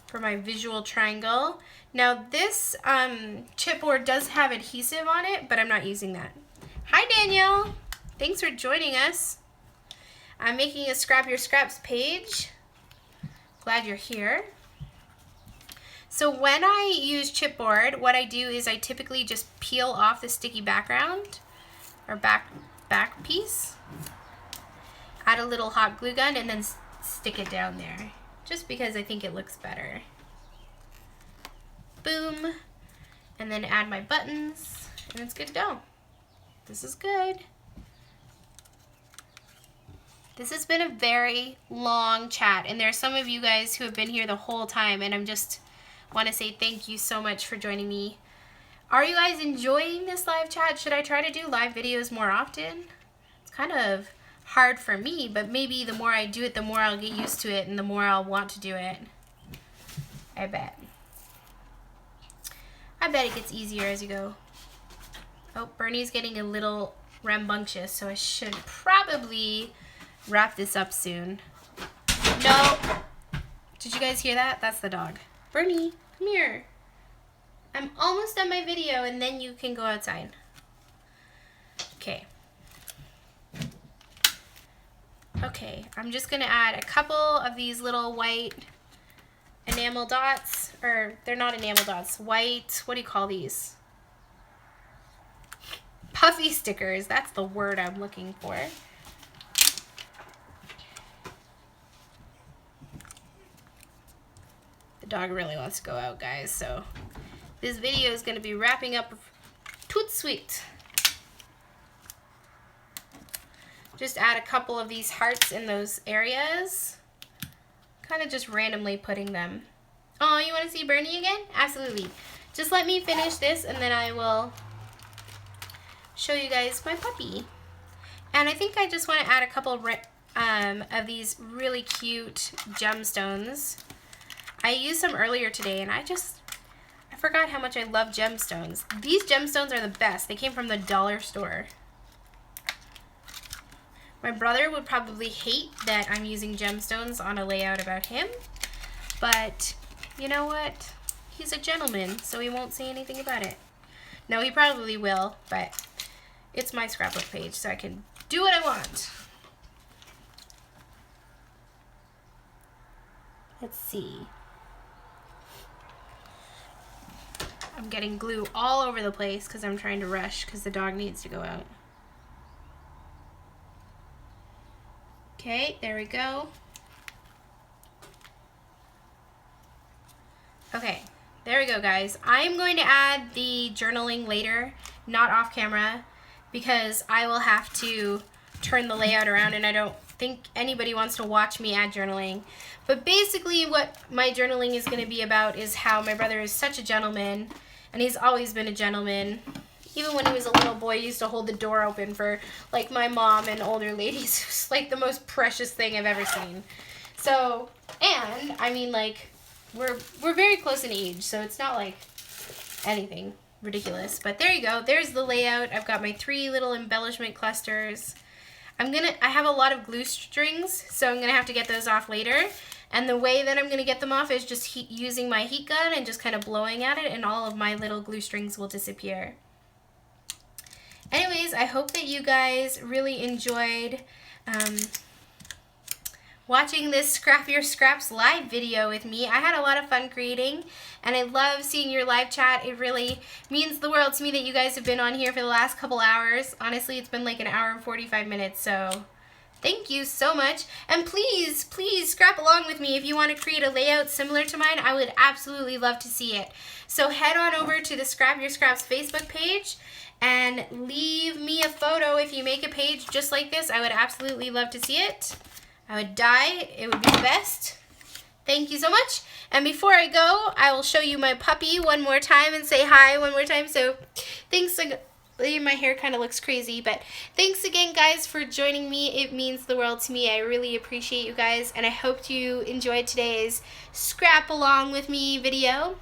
for my visual triangle. Now this chipboard does have adhesive on it, but I'm not using that. Hi Danielle, thanks for joining us. I'm making a Scrap Your Scraps page. Glad you're here. So when I use chipboard, what I do is I typically just peel off the sticky background or back piece, add a little hot glue gun, and then stick it down there, just because I think it looks better. Boom, and then add my buttons, and it's good to go. This is good. This has been a very long chat, and there are some of you guys who have been here the whole time, and I'm just want to say thank you so much for joining me. Are you guys enjoying this live chat? Should I try to do live videos more often? It's kind of hard for me, but maybe the more I do it, the more I'll get used to it and the more I'll want to do it. I bet. I bet it gets easier as you go. Oh, Bernie's getting a little rambunctious, so I should probably wrap this up soon. No. Did you guys hear that? That's the dog. Bernie, come here. I'm almost done my video and then you can go outside. Okay. Okay, I'm just gonna add a couple of these little white enamel dots, or they're not enamel dots, white, what do you call these? Puffy stickers, that's the word I'm looking for. The dog really wants to go out, guys, so this video is going to be wrapping up toot sweet. Just add a couple of these hearts in those areas. Kind of just randomly putting them. Oh, you want to see Bernie again? Absolutely. Just let me finish this and then I will show you guys my puppy. And I think I just want to add a couple of these really cute gemstones. I used some earlier today and I forgot how much I love gemstones. These gemstones are the best. They came from the dollar store. My brother would probably hate that I'm using gemstones on a layout about him, but you know what? He's a gentleman, so he won't say anything about it. No, he probably will, but it's my scrapbook page, so I can do what I want. Let's see. I'm getting glue all over the place because I'm trying to rush because the dog needs to go out. Okay, there we go. Okay, there we go, guys. I'm going to add the journaling later, not off camera, because I will have to turn the layout around and I don't think anybody wants to watch me add journaling. But basically what my journaling is going to be about is how my brother is such a gentleman, and he's always been a gentleman. Even when he was a little boy, he used to hold the door open for like my mom and older ladies. It was like the most precious thing I've ever seen. So, and I mean, like, we're very close in age, so it's not like anything ridiculous. But there you go. There's the layout. I've got my 3 little embellishment clusters. I have a lot of glue strings, so I'm gonna have to get those off later. And the way that I'm gonna get them off is just using my heat gun and just kind of blowing at it, and all of my little glue strings will disappear. Anyways, I hope that you guys really enjoyed watching this Scrap Your Scraps live video with me. I had a lot of fun creating, and I love seeing your live chat. It really means the world to me that you guys have been on here for the last couple hours. Honestly, it's been like an hour and 45 minutes, so thank you so much. And please, please scrap along with me if you want to create a layout similar to mine. I would absolutely love to see it. So head on over to the Scrap Your Scraps Facebook page and leave me a photo if you make a page just like this. I would absolutely love to see it. I would die. It would be the best. Thank you so much. And before I go, I will show you my puppy one more time and say hi one more time. So thanks. My hair kind of looks crazy, but thanks again, guys, for joining me. It means the world to me. I really appreciate you guys, and I hope you enjoyed today's Scrap Along With Me video.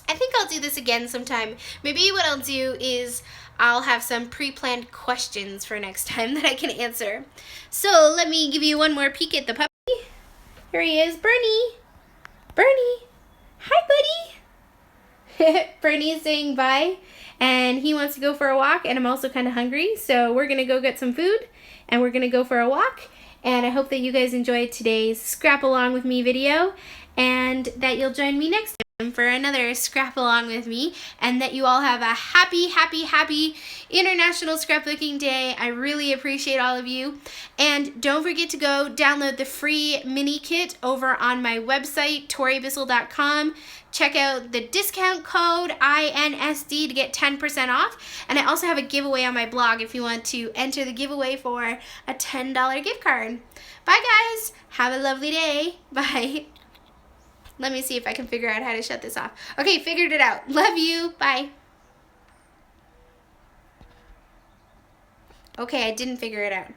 I think I'll do this again sometime. Maybe what I'll do is I'll have some pre-planned questions for next time that I can answer. So let me give you one more peek at the puppy. Here he is, Bernie. Bernie. Hi, buddy. Bernie is saying bye, and he wants to go for a walk, and I'm also kind of hungry, so we're going to go get some food, and we're going to go for a walk. And I hope that you guys enjoyed today's Scrap Along With Me video, and that you'll join me next time for another Scrap Along With Me, and that you all have a happy, happy, happy International Scrapbooking Day. I really appreciate all of you. And don't forget to go download the free mini kit over on my website, toribissel.com. Check out the discount code INSD to get 10% off. And I also have a giveaway on my blog if you want to enter the giveaway for a $10 gift card. Bye, guys. Have a lovely day. Bye. Let me see if I can figure out how to shut this off. Okay, figured it out. Love you. Bye. Okay, I didn't figure it out.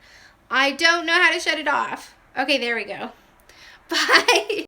I don't know how to shut it off. Okay, there we go. Bye.